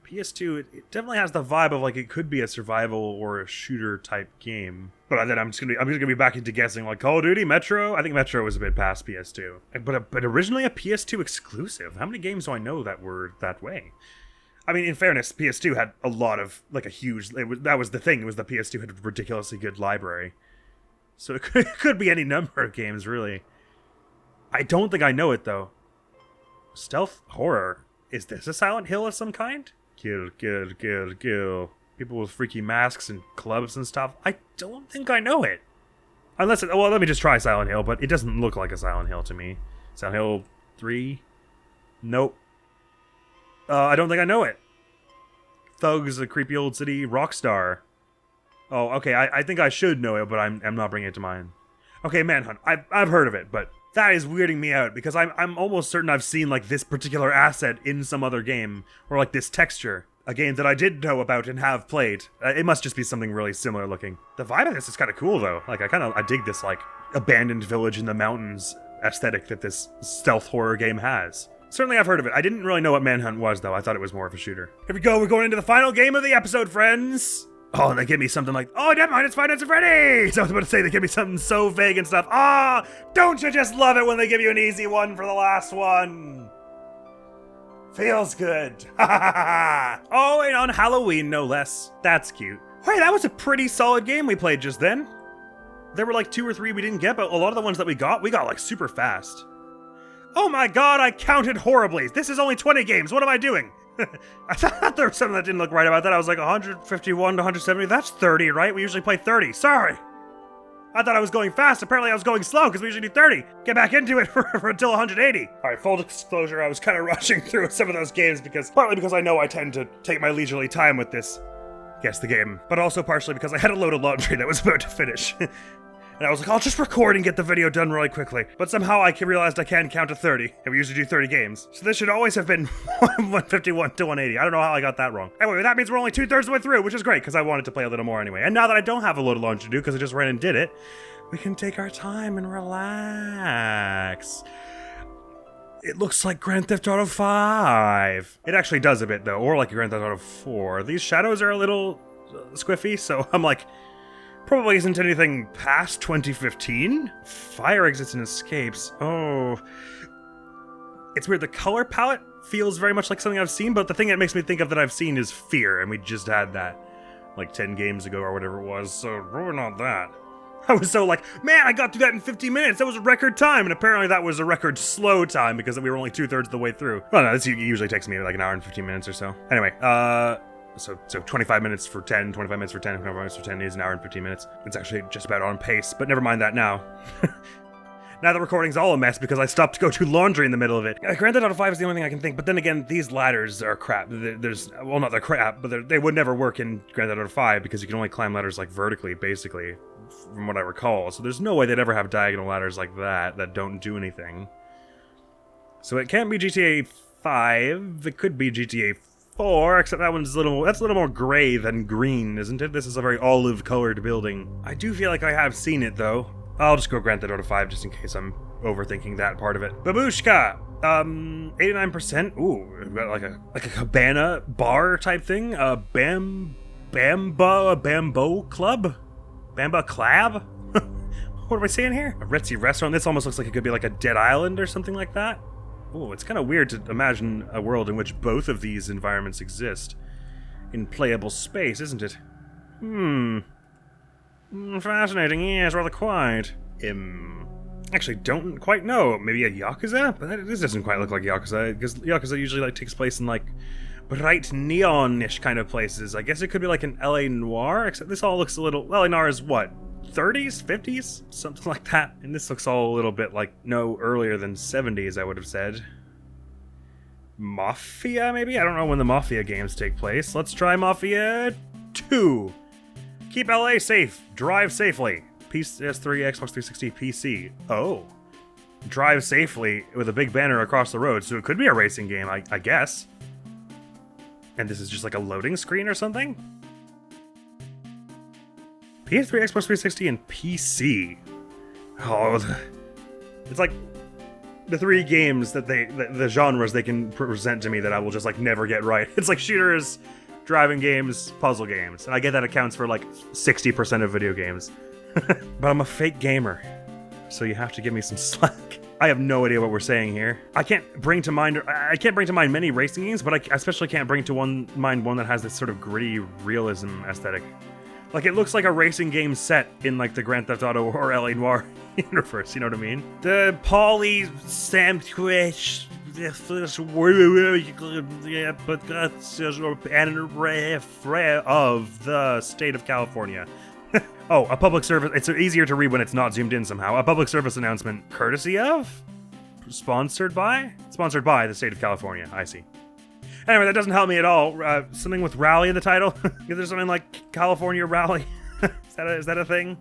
PS2, it definitely has the vibe of like it could be a survival or a shooter type game. But then I'm just gonna be back into guessing like Call of Duty, Metro. I think Metro was a bit past PS2, but originally a PS2 exclusive. How many games do I know that were that way? I mean, in fairness, PS2 had a lot of like a huge. That was the thing. It was the PS2 had a ridiculously good library, so it could be any number of games really. I don't think I know it though. Stealth horror. Is this a Silent Hill of some kind? Kill, kill, kill, kill. People with freaky masks and clubs and stuff. I don't think I know it. Unless, well, let me just try Silent Hill, but it doesn't look like a Silent Hill to me. Silent Hill 3? Nope. I don't think I know it. Thugs, a creepy old city, Rockstar. Oh, okay, I think I should know it, but I'm not bringing it to mind. Okay, Manhunt. I've heard of it, but that is weirding me out because I'm almost certain I've seen like this particular asset in some other game or like this texture. A game that I did know about and have played. It must just be something really similar looking. The vibe of this is kind of cool though. Like I dig this like abandoned village in the mountains aesthetic that this stealth horror game has. Certainly I've heard of it. I didn't really know what Manhunt was though. I thought it was more of a shooter. Here we go. We're going into the final game of the episode, friends. Oh, and they give me something like, oh, never mind, it's Five Nights at Freddy's! I was about to say they give me something so vague and stuff. Ah, don't you just love it when they give you an easy one for the last one? Feels good. Oh, and on Halloween, no less. That's cute. Hey, that was a pretty solid game we played just then. There were like 2 or 3 we didn't get, but a lot of the ones that we got like super fast. Oh my god, I counted horribly. This is only 20 games. What am I doing? I thought there was something that didn't look right about that. I was like 151 to 170. That's 30, right? We usually play 30. Sorry. I thought I was going fast. Apparently I was going slow because we usually do 30. Get back into it for until 180. All right, full disclosure, I was kind of rushing through some of those games partly because I know I tend to take my leisurely time with this. Guess the game. But also partially because I had a load of laundry that was about to finish. And I was like, I'll just record and get the video done really quickly. But somehow I realized I can't count to 30. And we usually do 30 games. So this should always have been 151 to 180. I don't know how I got that wrong. Anyway, that means we're only 2/3 of the way through, which is great, because I wanted to play a little more anyway. And now that I don't have a load of launch to do, because I just ran and did it, we can take our time and relax. It looks like Grand Theft Auto 5. It actually does a bit, though, or like Grand Theft Auto 4. These shadows are a little squiffy, so I'm like, probably isn't anything past 2015. Fire exits and escapes. Oh. It's weird. The color palette feels very much like something I've seen, but the thing that makes me think of that I've seen is Fear, and we just had that like 10 games ago or whatever it was, so we're not that. I was so like, man, I got through that in 15 minutes. That was a record time, and apparently that was a record slow time because we were only 2/3 of the way through. Well, no, this usually takes me like an hour and 15 minutes or so. Anyway, So 25 minutes for 10, 25 minutes for 10, 25 minutes for 10 is an hour and 15 minutes. It's actually just about on pace, but never mind that now. Now the recording's all a mess because I stopped to go do laundry in the middle of it. Grand Theft Auto 5 is the only thing I can think, but then again, these ladders are crap. Well, not they're crap, but they would never work in Grand Theft Auto 5 because you can only climb ladders like vertically, basically, from what I recall. So there's no way they'd ever have diagonal ladders like that don't do anything. So it can't be GTA 5. It could be GTA 4, except that's a little more gray than green, isn't it? This is a very olive-colored building. I do feel like I have seen it, though. I'll just go Grand Theft Auto 5 just in case I'm overthinking that part of it. Babushka! 89%. Ooh, we've got like a cabana bar type thing. Bambo Club? Bamba Clab? What am I saying here? A ritzy restaurant. This almost looks like it could be like a dead island or something like that. Oh, it's kind of weird to imagine a world in which both of these environments exist in playable space, isn't it? Fascinating. Yes, rather quite. Actually, don't quite know. Maybe a Yakuza? But this doesn't quite look like Yakuza, because Yakuza usually like takes place in like bright neon-ish kind of places. I guess it could be like an LA Noire, except this all looks a little... LA Noire is what? 30s? 50s? Something like that. And this looks all a little bit like no earlier than 70s, I would have said. Mafia, maybe? I don't know when the Mafia games take place. Let's try Mafia 2. Keep LA safe. Drive safely. PS3, Xbox 360, PC. Oh. Drive safely with a big banner across the road, so it could be a racing game, I guess. And this is just like a loading screen or something? PS3, Xbox 360, and PC. Oh, it's like the three games that the genres they can present to me that I will just like never get right. It's like shooters, driving games, puzzle games. And I get that accounts for like 60% of video games. But I'm a fake gamer, so you have to give me some slack. I have no idea what we're saying here. I can't bring to mind many racing games, but I especially can't bring to mind one that has this sort of gritty realism aesthetic. Like, it looks like a racing game set in, like, the Grand Theft Auto or LA Noire universe, you know what I mean? The Polly Sandwich... of the state of California. Oh, a public service... It's easier to read when it's not zoomed in somehow. A public service announcement courtesy of? Sponsored by? Sponsored by the state of California, I see. Anyway, that doesn't help me at all. Something with rally in the title? Is there something like California Rally? Is that a thing?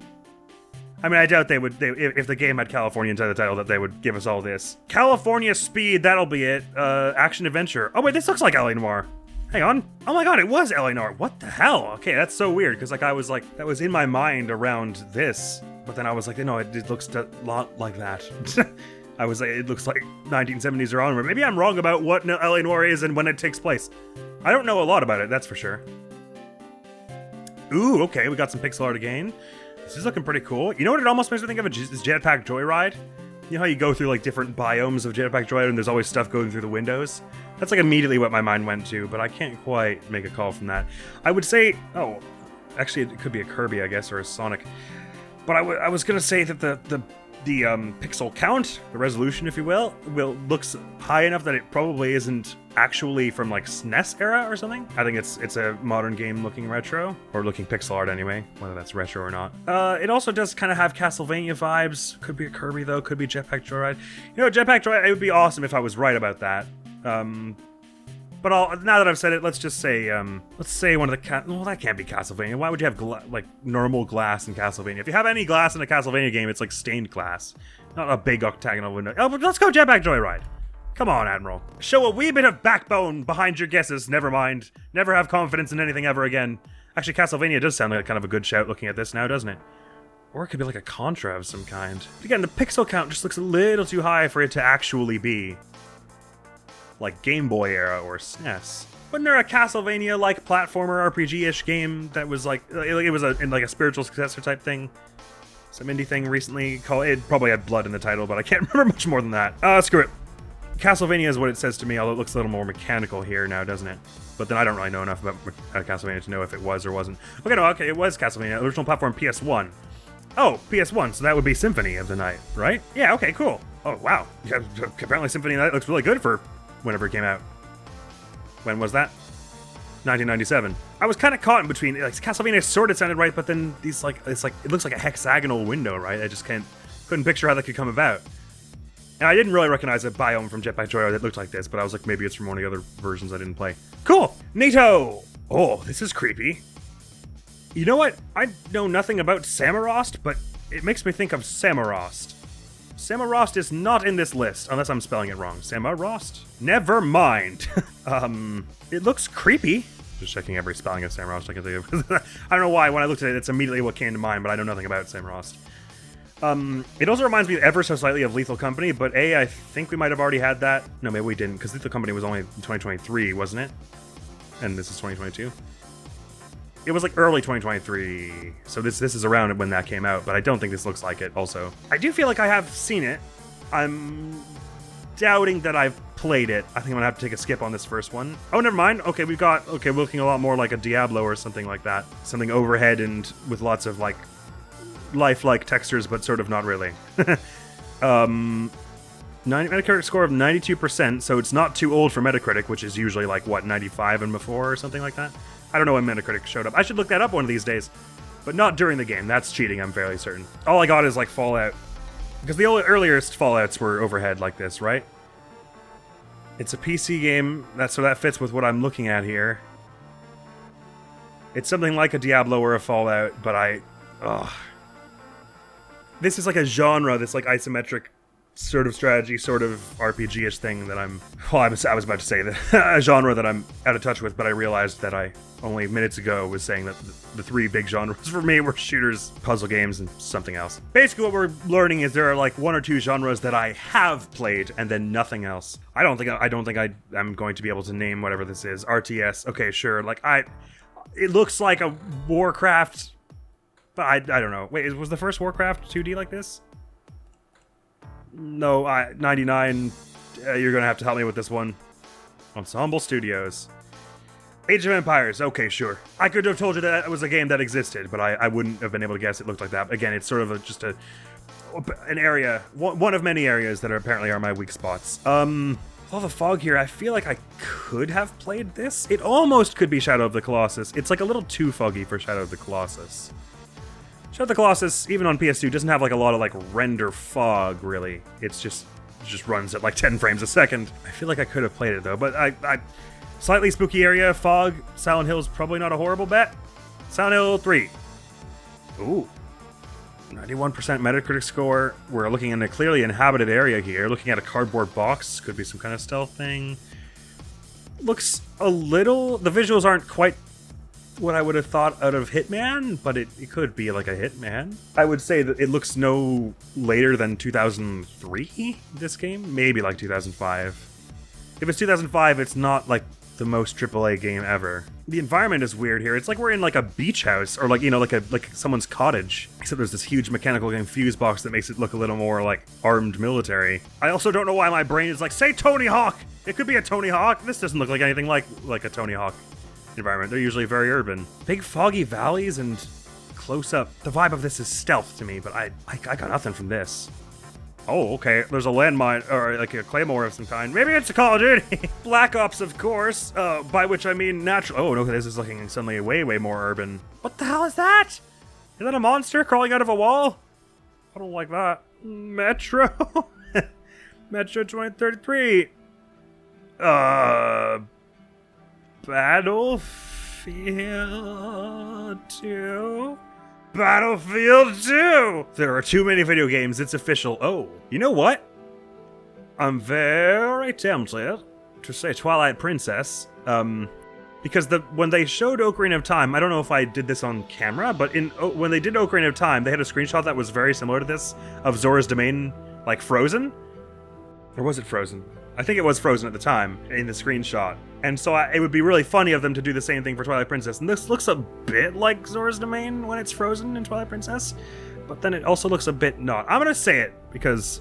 I mean, I doubt they would, if the game had California inside the title, that they would give us all this. California Speed, that'll be it. Action Adventure. Oh wait, this looks like LA Noire. Hang on. Oh my god, it was LA Noire. What the hell? Okay, that's so weird, because like I was like, that was in my mind around this, but then I was like, no, it looks a lot like that. I was like, it looks like 1970s or onward. Maybe I'm wrong about what LA Noire is and when it takes place. I don't know a lot about it, that's for sure. Ooh, okay, we got some pixel art again. This is looking pretty cool. You know what it almost makes me think of? Is Jetpack Joyride. You know how you go through like different biomes of Jetpack Joyride and there's always stuff going through the windows? That's like immediately what my mind went to, but I can't quite make a call from that. I would say, oh, actually it could be a Kirby, I guess, or a Sonic. But I was gonna say that the pixel count, the resolution, if you will, looks high enough that it probably isn't actually from like SNES era or something. I think it's a modern game looking retro, or looking pixel art anyway, whether that's retro or not. It also does kind of have Castlevania vibes. Could be a Kirby though, could be Jetpack Joyride. You know, Jetpack Joyride, it would be awesome if I was right about that. But But now that I've said it, let's just say, one of the well, that can't be Castlevania. Why would you have like normal glass in Castlevania? If you have any glass in a Castlevania game, it's like stained glass, not a big octagonal window. Oh, but let's go Jetpack Joyride. Come on, Admiral. Show a wee bit of backbone behind your guesses. Never mind. Never have confidence in anything ever again. Actually, Castlevania does sound like kind of a good shout looking at this now, doesn't it? Or it could be like a Contra of some kind. But again, the pixel count just looks a little too high for it to actually be like Game Boy era or SNES. Wasn't there a Castlevania-like platformer RPG-ish game that was like it was in like a spiritual successor type thing? Some indie thing recently called, it probably had blood in the title, but I can't remember much more than that. Screw it. Castlevania is what it says to me, although it looks a little more mechanical here now, doesn't it? But then I don't really know enough about Castlevania to know if it was or wasn't. Okay, no, okay, it was Castlevania. Original platform PS1. Oh, PS1, so that would be Symphony of the Night, right? Yeah, okay, cool. Oh, wow. Yeah, apparently Symphony of the Night looks really good for whenever it came out. When was that? 1997. I was kind of caught in between. Like, Castlevania sort of sounded right, but then these, like, it looks like a hexagonal window, right? I just couldn't picture how that could come about. And I didn't really recognize a biome from Jetpack Joyride that looked like this, but I was like, maybe it's from one of the other versions I didn't play. Cool! Neato! Oh, this is creepy. You know what? I know nothing about Samorost, but it makes me think of Samorost. Samorost is not in this list, unless I'm spelling it wrong. Samorost? Never mind. It looks creepy. Just checking every spelling of Samorost I can think of. I don't know why, when I looked at it, that's immediately what came to mind, but I know nothing about Samorost. It also reminds me ever so slightly of Lethal Company, but I think we might have already had that. No, maybe we didn't, because Lethal Company was only 2023, wasn't it? And this is 2022. It was like early 2023, so this is around when that came out, but I don't think this looks like it also. I do feel like I have seen it. I'm doubting that I've played it. I think I'm gonna have to take a skip on this first one. Oh, never mind. Okay, we're looking a lot more like a Diablo or something like that. Something overhead and with lots of like lifelike textures, but sort of not really. 90 Metacritic score of 92%, so it's not too old for Metacritic, which is usually like, what, 95 and before or something like that? I don't know when Metacritic showed up. I should look that up one of these days, but not during the game. That's cheating, I'm fairly certain. All I got is like Fallout, because the earliest Fallouts were overhead like this, right? It's a PC game, so that fits with what I'm looking at here. It's something like a Diablo or a Fallout, but this is like a genre that's like isometric sort of strategy, sort of RPG-ish thing that I was about to say that a genre that I'm out of touch with, but I realized that I only minutes ago was saying that the three big genres for me were shooters, puzzle games, and something else. Basically what we're learning is there are like one or two genres that I have played and then nothing else. I don't think I'm going to be able to name whatever this is. RTS, okay, sure. Like it looks like a Warcraft, but I don't know. Wait, was the first Warcraft 2D like this? No, 99. You're gonna have to help me with this one. Ensemble Studios. Age of Empires. Okay, sure. I could have told you that it was a game that existed, but I wouldn't have been able to guess it looked like that. Again, it's sort of just an area, one of many areas that apparently are my weak spots. All the fog here, I feel like I could have played this. It almost could be Shadow of the Colossus. It's like a little too foggy for Shadow of the Colossus. Shadow of the Colossus, even on PS2, doesn't have like a lot of like render fog, really. It just runs at like 10 frames a second. I feel like I could have played it though, but I slightly spooky area, fog, Silent Hill's probably not a horrible bet. Silent Hill 3. Ooh. 91% Metacritic score. We're looking in a clearly inhabited area here. Looking at a cardboard box. Could be some kind of stealth thing. Looks a little... The visuals aren't quite what I would have thought out of Hitman, but it could be like a Hitman. I would say that it looks no later than 2003, this game. Maybe like 2005. If it's 2005, it's not like the most AAA game ever. The environment is weird here. It's like we're in like a beach house or like, you know, like someone's cottage. Except there's this huge mechanical game fuse box that makes it look a little more like armed military. I also don't know why my brain is like, say Tony Hawk! It could be a Tony Hawk. This doesn't look like anything like a Tony Hawk environment. They're usually very urban. Big foggy valleys and close up. The vibe of this is stealth to me, but I got nothing from this. Oh, okay. There's a landmine, or like a claymore of some kind. Maybe it's a Call of Duty. Black Ops, of course. By which I mean natural. Oh, no, this is looking suddenly way, way more urban. What the hell is that? Is that a monster crawling out of a wall? I don't like that. Metro. Metro 2033. Battlefield 2? Battlefield 2! There are too many video games, it's official. Oh, you know what? I'm very tempted to say Twilight Princess, because when they showed Ocarina of Time, I don't know if I did this on camera, but when they did Ocarina of Time, they had a screenshot that was very similar to this, of Zora's Domain, like, frozen? Or was it frozen? I think it was frozen at the time, in the screenshot. And so it would be really funny of them to do the same thing for Twilight Princess. And this looks a bit like Zora's Domain when it's frozen in Twilight Princess, but then it also looks a bit not. I'm gonna say it, because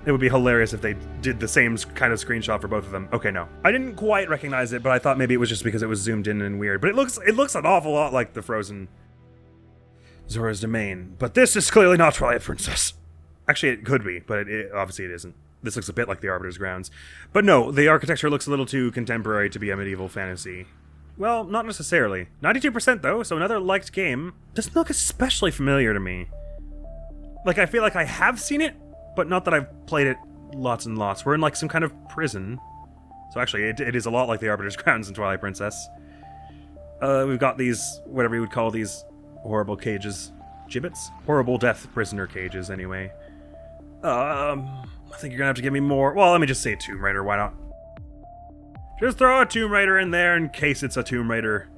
it would be hilarious if they did the same kind of screenshot for both of them. Okay, no. I didn't quite recognize it, but I thought maybe it was just because it was zoomed in and weird. But it looks an awful lot like the frozen Zora's Domain. But this is clearly not Twilight Princess. Actually, it could be, but obviously it isn't. This looks a bit like the Arbiter's Grounds. But no, the architecture looks a little too contemporary to be a medieval fantasy. Well, not necessarily. 92% though, so another liked game. Doesn't look especially familiar to me. Like, I feel like I have seen it, but not that I've played it lots and lots. We're in like some kind of prison. So actually, it is a lot like the Arbiter's Grounds in Twilight Princess. We've got these, whatever you would call these horrible cages. Gibbets? Horrible death prisoner cages, anyway. I think you're gonna have to give me more. Well, let me just say Tomb Raider, why not? Just throw a Tomb Raider in there in case it's a Tomb Raider.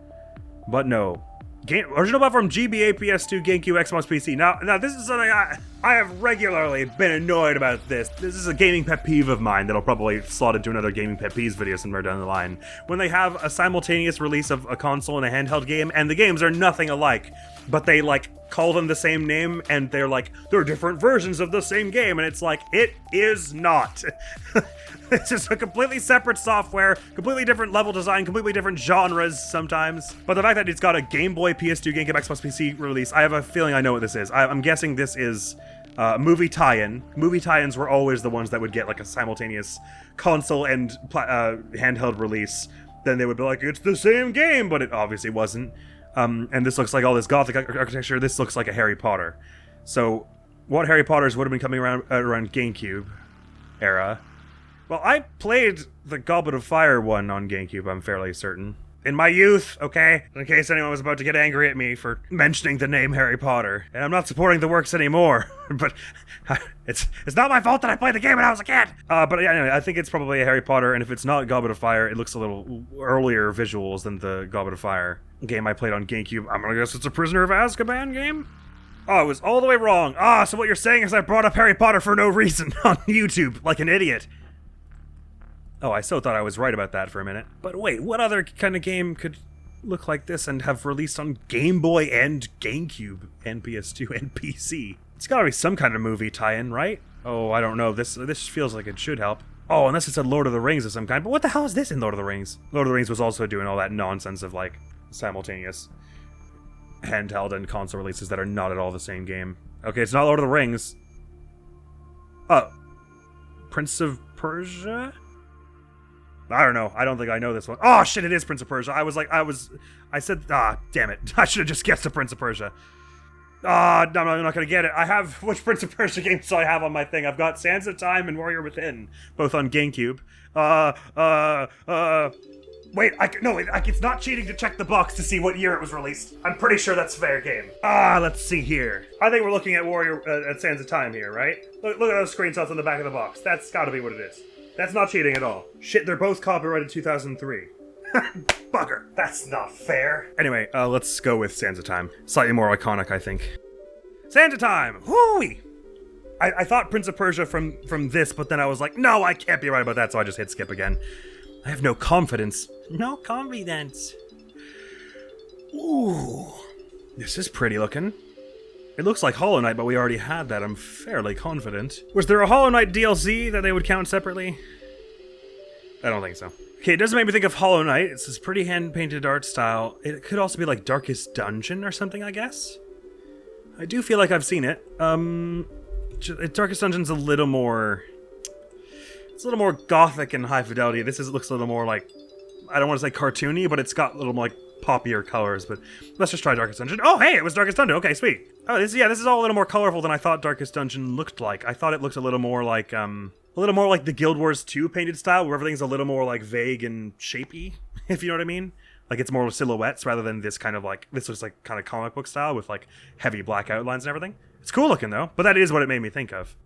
But no. Original platform GBA, PS2, GameCube, Xbox, PC. Now this is something I have regularly been annoyed about this. This is a gaming pet peeve of mine that'll probably slot into another gaming pet peeves video somewhere down the line. When they have a simultaneous release of a console and a handheld game, and the games are nothing alike, but they like call them the same name, and they're like, they're different versions of the same game, and it's like, it is not. It's just a completely separate software, completely different level design, completely different genres sometimes. But the fact that it's got a Game Boy, PS2, GameCube, Xbox, PC release, I have a feeling I know what this is. I'm guessing this is movie tie-in. Movie tie-ins were always the ones that would get like a simultaneous console and handheld release. Then they would be like, it's the same game, but it obviously wasn't. And this looks like all this gothic architecture. This looks like a Harry Potter. So, what Harry Potters would have been coming around GameCube era? Well, I played the Goblet of Fire one on GameCube, I'm fairly certain. In my youth, okay? In case anyone was about to get angry at me for mentioning the name Harry Potter. And I'm not supporting the works anymore, but it's not my fault that I played the game when I was a kid! But yeah, anyway, I think it's probably a Harry Potter, and if it's not Goblet of Fire, it looks a little earlier visuals than the Goblet of Fire game I played on GameCube. I'm gonna guess it's a Prisoner of Azkaban game? Oh, I was all the way wrong. So what you're saying is I brought up Harry Potter for no reason on YouTube, like an idiot. Oh, I so thought I was right about that for a minute. But wait, what other kind of game could look like this and have released on Game Boy and GameCube and PS2 and PC? It's gotta be some kind of movie tie-in, right? Oh, I don't know. This feels like it should help. Oh, unless it's a Lord of the Rings of some kind. But what the hell is this in Lord of the Rings? Lord of the Rings was also doing all that nonsense of, like, simultaneous handheld and console releases that are not at all the same game. Okay, it's not Lord of the Rings. Prince of Persia? I don't know. I don't think I know this one. Oh, shit, it is Prince of Persia. I said, damn it. I should have just guessed a Prince of Persia. No, I'm not gonna get it. Which Prince of Persia games do I have on my thing? I've got Sands of Time and Warrior Within, both on GameCube. Wait, it's not cheating to check the box to see what year it was released. I'm pretty sure that's fair game. Let's see here. I think we're looking at at Sands of Time here, right? Look at those screenshots on the back of the box. That's gotta be what it is. That's not cheating at all. Shit, they're both copyrighted 2003. Bugger. That's not fair. Anyway, let's go with Sands of Time. Slightly more iconic, I think. Sands of Time! Whoo-wee! I thought Prince of Persia from this, but then I was like, no, I can't be right about that, so I just hit skip again. I have no confidence. No confidence. Ooh. This is pretty looking. It looks like Hollow Knight, but we already had that, I'm fairly confident. Was there a Hollow Knight DLC that they would count separately? I don't think so. Okay, it does make me think of Hollow Knight. It's this pretty hand-painted art style. It could also be like Darkest Dungeon or something, I guess? I do feel like I've seen it. Darkest Dungeon's a little more... It's a little more gothic and high fidelity. This looks a little more like... I don't want to say cartoony, but it's got a little more like poppier colors, but let's just try Darkest Dungeon. Oh, hey, it was Darkest Dungeon. Okay, sweet. Oh, this is all a little more colorful than I thought Darkest Dungeon looked like. I thought it looked a little more like, A little more like the Guild Wars 2 painted style, where everything's a little more like vague and shapy, if you know what I mean. Like it's more silhouettes rather than this kind of like, this was like kind of comic book style with like heavy black outlines and everything. It's cool looking though, but that is what it made me think of.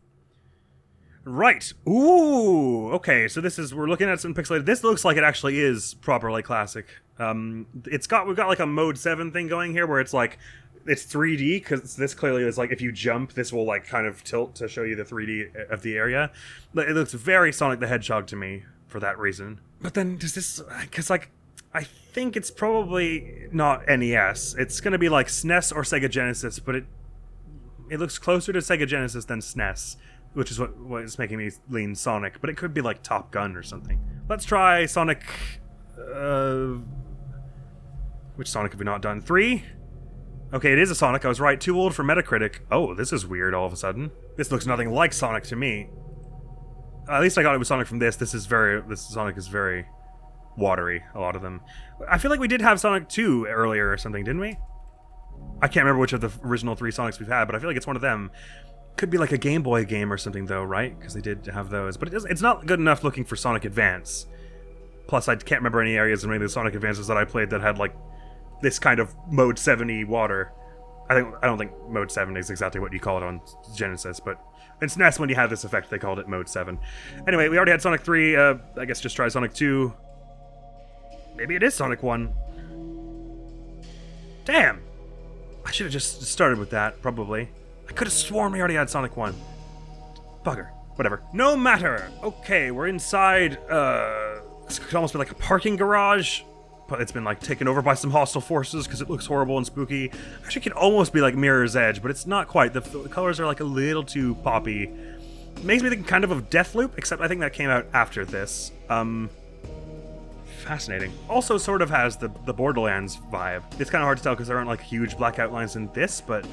Right. Ooh. Okay. So we're looking at some pixelated. This looks like it actually is properly classic. We've got like a mode 7 thing going here where it's like, it's 3D because this clearly is like, if you jump, this will like kind of tilt to show you the 3D of the area. It looks very Sonic the Hedgehog to me for that reason. But then does this, because like, I think it's probably not NES. It's going to be like SNES or Sega Genesis, but it looks closer to Sega Genesis than SNES. Which is what is making me lean Sonic, but it could be like Top Gun or something. Let's try Sonic. Which Sonic have we not done? 3? Okay, it is a Sonic. I was right. Too old for Metacritic. Oh, this is weird all of a sudden. This looks nothing like Sonic to me. At least I got it with Sonic from this. This Sonic is very watery, a lot of them. I feel like we did have Sonic 2 earlier or something, didn't we? I can't remember which of the original 3 Sonics we've had, but I feel like it's one of them. Could be like a Game Boy game or something though, right? Because they did have those. But it's not good enough looking for Sonic Advance. Plus, I can't remember any areas in any of the Sonic Advances that I played that had like this kind of Mode 7-y water. I don't think Mode 7 is exactly what you call it on Genesis, but in SNES when you had this effect, they called it Mode 7. Anyway, we already had Sonic 3. I guess just try Sonic 2. Maybe it is Sonic 1. Damn! I should have just started with that, probably. I could have sworn we already had Sonic 1. Bugger. Whatever. No matter! Okay, we're inside, this could almost be like a parking garage, but it's been like taken over by some hostile forces because it looks horrible and spooky. Actually, it could almost be like Mirror's Edge, but it's not quite. The colors are like a little too poppy. It makes me think kind of Deathloop, except I think that came out after this. Fascinating. Also sort of has the Borderlands vibe. It's kind of hard to tell because there aren't like huge black outlines in this, but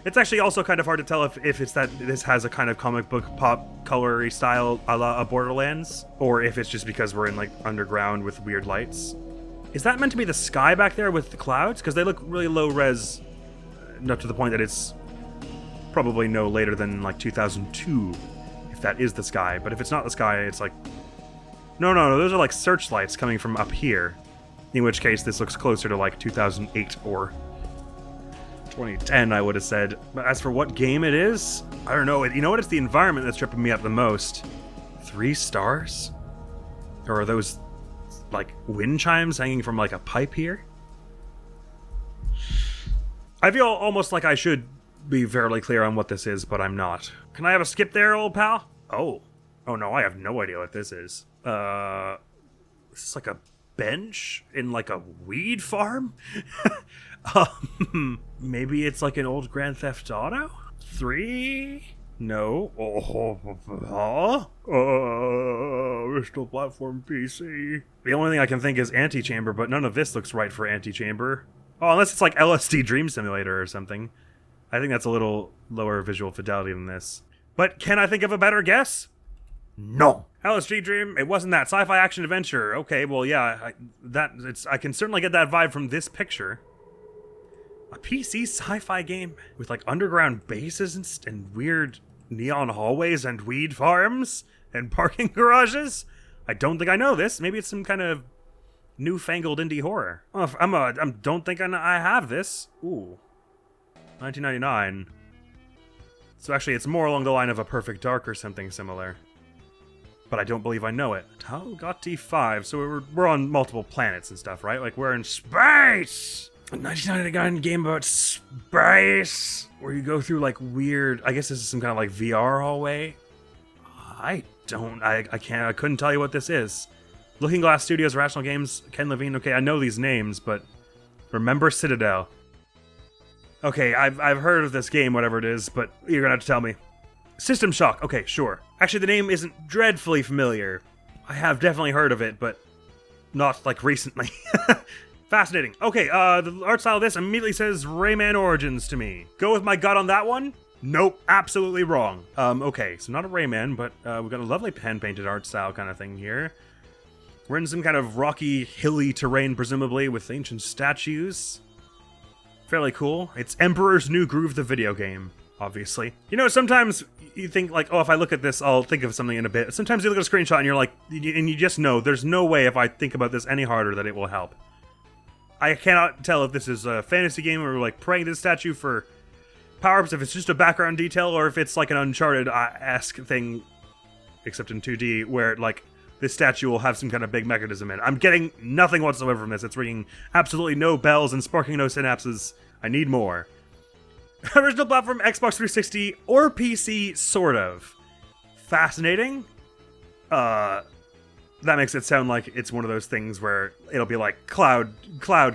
it's actually also kind of hard to tell if it's that this has a kind of comic book pop colory style a la Borderlands, or if it's just because we're in like underground with weird lights. Is that meant to be the sky back there with the clouds? Because they look really low res, up to the point that it's probably no later than like 2002, if that is the sky. But if it's not the sky, it's like, no, those are like searchlights coming from up here. In which case, this looks closer to like 2008 or 2010, I would have said. But as for what game it is, I don't know. You know what? It's the environment that's tripping me up the most. 3 stars? Or are those like wind chimes hanging from like a pipe here? I feel almost like I should be fairly clear on what this is, but I'm not. Can I have a skip there, old pal? Oh no, I have no idea what this is. This is like a bench in like a weed farm? Maybe it's like an old Grand Theft Auto? 3? No. Original platform PC. The only thing I can think is Antichamber, but none of this looks right for Antichamber. Oh, unless it's like LSD Dream Simulator or something. I think that's a little lower visual fidelity than this. But can I think of a better guess? No. LSD Dream, it wasn't that. Sci-fi action adventure. Okay, well, yeah, I can certainly get that vibe from this picture. A PC sci-fi game with like underground bases and weird neon hallways and weed farms and parking garages? I don't think I know this. Maybe it's some kind of newfangled indie horror. Oh, I don't think I have this. Ooh. 1999. So actually it's more along the line of A Perfect Dark or something similar. But I don't believe I know it. Talgati 5. So we're on multiple planets and stuff, right? Like we're in space! A 1999 game about space, where you go through like weird, I guess this is some kind of like VR hallway. I couldn't tell you what this is. Looking Glass Studios, Rational Games, Ken Levine. Okay, I know these names, but remember Citadel. Okay, I've heard of this game, whatever it is, but you're gonna have to tell me. System Shock. Okay, sure. Actually, the name isn't dreadfully familiar. I have definitely heard of it, but not like recently. Fascinating. Okay, the art style of this immediately says Rayman Origins to me. Go with my gut on that one? Nope, absolutely wrong. Okay, so not a Rayman, but we've got a lovely hand-painted art style kind of thing here. We're in some kind of rocky, hilly terrain, presumably, with ancient statues. Fairly cool. It's Emperor's New Groove, the video game, obviously. You know, sometimes you think like, oh, if I look at this, I'll think of something in a bit. Sometimes you look at a screenshot and you're like, and you just know there's no way if I think about this any harder that it will help. I cannot tell if this is a fantasy game or like praying to the statue for power-ups, if it's just a background detail, or if it's like an Uncharted-esque thing, except in 2D, where like this statue will have some kind of big mechanism in it. I'm getting nothing whatsoever from this. It's ringing absolutely no bells and sparking no synapses. I need more. Original platform, Xbox 360 or PC, sort of. Fascinating. That makes it sound like it's one of those things where it'll be like cloud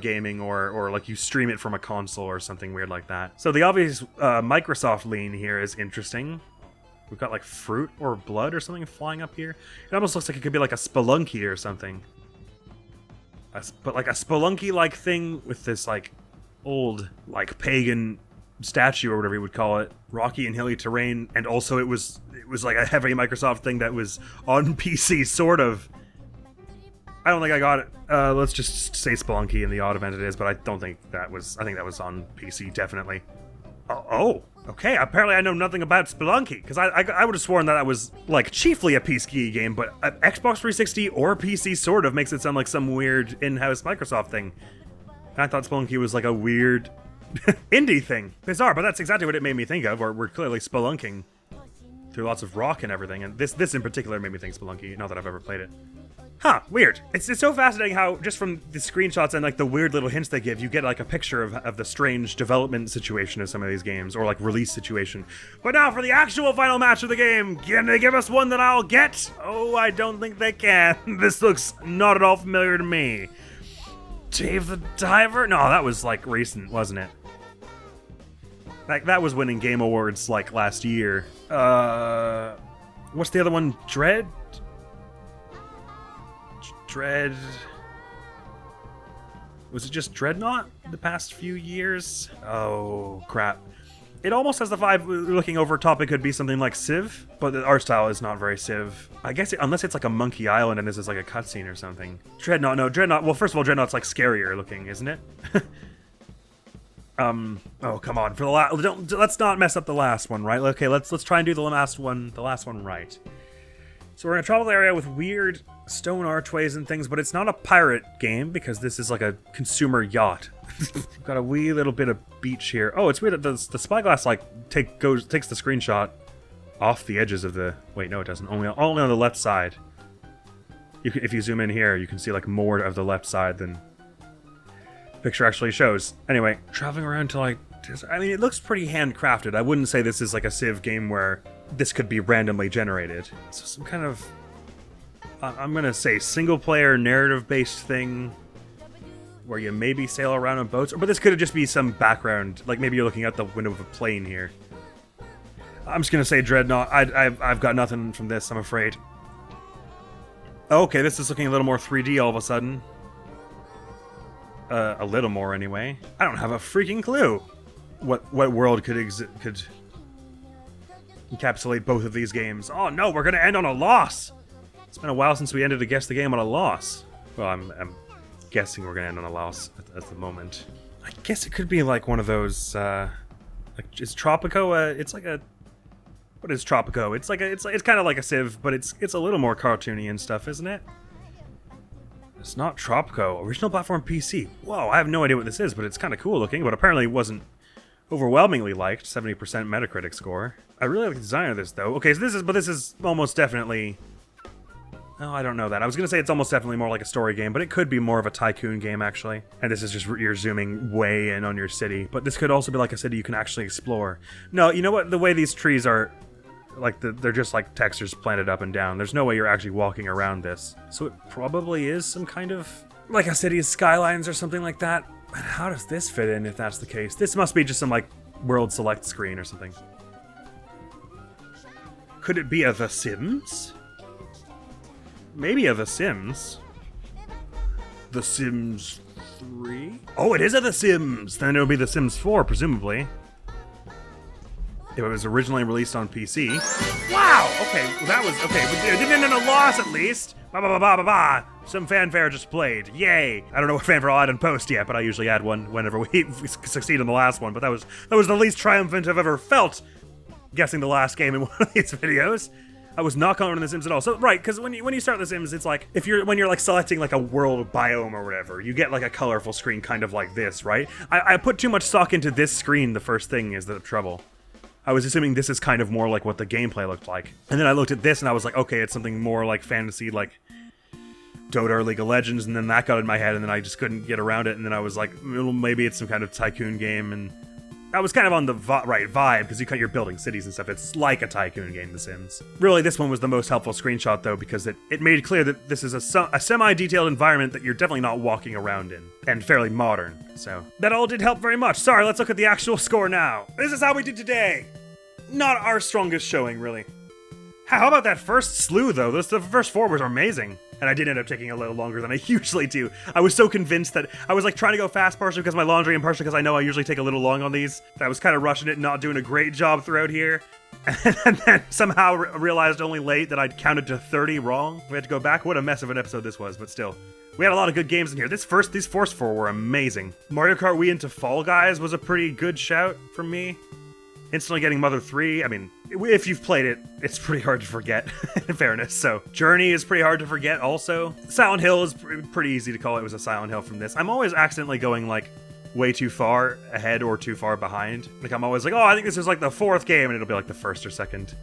gaming or like you stream it from a console or something weird like that. So the obvious Microsoft lean here is interesting. We've got like fruit or blood or something flying up here. It almost looks like it could be like a spelunky or something. But like a spelunky-like thing with this like old like pagan statue or whatever you would call it, rocky and hilly terrain, and also it was like a heavy Microsoft thing that was on PC, sort of. I don't think I got it. Let's just say Spelunky in the odd event it is, but I don't think that was. I think that was on PC, definitely. Oh, okay. Apparently, I know nothing about Spelunky because I would have sworn that was like chiefly a PC game, but Xbox 360 or PC sort of makes it sound like some weird in-house Microsoft thing. And I thought Spelunky was like a weird indie thing. Bizarre, but that's exactly what it made me think of. We're clearly spelunking through lots of rock and everything, and this in particular made me think Spelunky. Not that I've ever played it. Huh, weird. It's so fascinating how just from the screenshots and like the weird little hints they give, you get like a picture of the strange development situation of some of these games, or like release situation. But now for the actual final match of the game, can they give us one that I'll get? Oh, I don't think they can. This looks not at all familiar to me. Dave the Diver? No, that was like recent, wasn't it? Like that was winning Game Awards like last year. What's the other one? Dread? Was it just Dreadnought the past few years? Oh, crap. It almost has the vibe, looking over top, it could be something like Civ, but the art style is not very Civ. I guess, unless it's like a Monkey Island and this is like a cutscene or something. Dreadnought, no, Dreadnought, well, first of all, Dreadnought's like scarier looking, isn't it? Oh, come on, for the let's not mess up the last one, right? Okay, let's try and do the last one right. So we're in a tropical area with weird stone archways and things, but it's not a pirate game because this is like a consumer yacht. We've got a wee little bit of beach here. Oh, it's weird that the spyglass like takes the screenshot off the edges of the. Wait, no, it doesn't. Only on the left side. If you zoom in here, you can see like more of the left side than the picture actually shows. Anyway, traveling around to like. I mean, it looks pretty handcrafted. I wouldn't say this is like a Civ game where this could be randomly generated. So some kind of, I'm gonna say single-player narrative-based thing where you maybe sail around on boats, but this could just be some background, like maybe you're looking out the window of a plane here. I'm just gonna say Dreadnought. I've got nothing from this, I'm afraid. Okay, this is looking a little more 3D all of a sudden. A little more anyway. I don't have a freaking clue what world could encapsulate both of these games. Oh no, we're gonna end on a loss! It's been a while since we ended to guess the game on a loss. Well, I'm guessing we're gonna end on a loss at the moment. I guess it could be like one of those, like, is Tropico it's like a, what is Tropico? It's like it's kind of like a Civ, but it's a little more cartoony and stuff, isn't it? It's not Tropico. Original platform PC. Whoa, I have no idea what this is, but it's kind of cool looking, but apparently it wasn't overwhelmingly liked, 70% Metacritic score. I really like the design of this, though. Okay, so this is almost definitely... Oh, I don't know that. I was going to say it's almost definitely more like a story game, but it could be more of a tycoon game, actually. And this is just you're zooming way in on your city. But this could also be like a city you can actually explore. No, you know what? The way these trees are... Like, they're just like textures planted up and down. There's no way you're actually walking around this. So it probably is some kind of... like a city's skylines or something like that. But how does this fit in if that's the case? This must be just some, like, world select screen or something. Could it be a The Sims? Maybe a The Sims. The Sims 3? Oh, it is a The Sims! Then it'll be The Sims 4, presumably. If it was originally released on PC. Wow! Okay, well, that was... Okay, it didn't end in a loss, at least! Ba-ba-ba-ba-ba-ba! Some fanfare just played. Yay! I don't know what fanfare I'll add in post yet, but I usually add one whenever we succeed in the last one. But that was the least triumphant I've ever felt guessing the last game in one of these videos. I was not confident in The Sims at all. So, right, because when you start The Sims, it's like, when you're like selecting like a world biome or whatever, you get like a colorful screen kind of like this, right? I put too much stock into this screen the first thing is the trouble. I was assuming this is kind of more like what the gameplay looked like. And then I looked at this and I was like, okay, it's something more like fantasy, like Dota or League of Legends, and then that got in my head and then I just couldn't get around it, and then I was like, well, maybe it's some kind of tycoon game, and I was kind of on the right vibe, because you're building cities and stuff. It's like a tycoon game, The Sims. Really, this one was the most helpful screenshot, though, because it made clear that this is a semi-detailed environment that you're definitely not walking around in, and fairly modern, so. That all did help very much. Sorry, let's look at the actual score now. This is how we did today. Not our strongest showing, really. How about that first slew, though? The first 4 was amazing. And I did end up taking a little longer than I usually do. I was so convinced that I was like trying to go fast, partially because of my laundry and partially because I know I usually take a little long on these. I was kind of rushing it, not doing a great job throughout here. And then somehow realized only late that I'd counted to 30 wrong. We had to go back. What a mess of an episode this was, but still. We had a lot of good games in here. These first 4 were amazing. Mario Kart Wii into Fall Guys was a pretty good shout from me. Instantly getting Mother 3, I mean, if you've played it, it's pretty hard to forget, in fairness, so. Journey is pretty hard to forget, also. Silent Hill is pretty easy to call it was a Silent Hill from this. I'm always accidentally going, like, way too far ahead or too far behind. Like, I'm always like, oh, I think this is, like, the 4th game, and it'll be, like, the 1st or 2nd,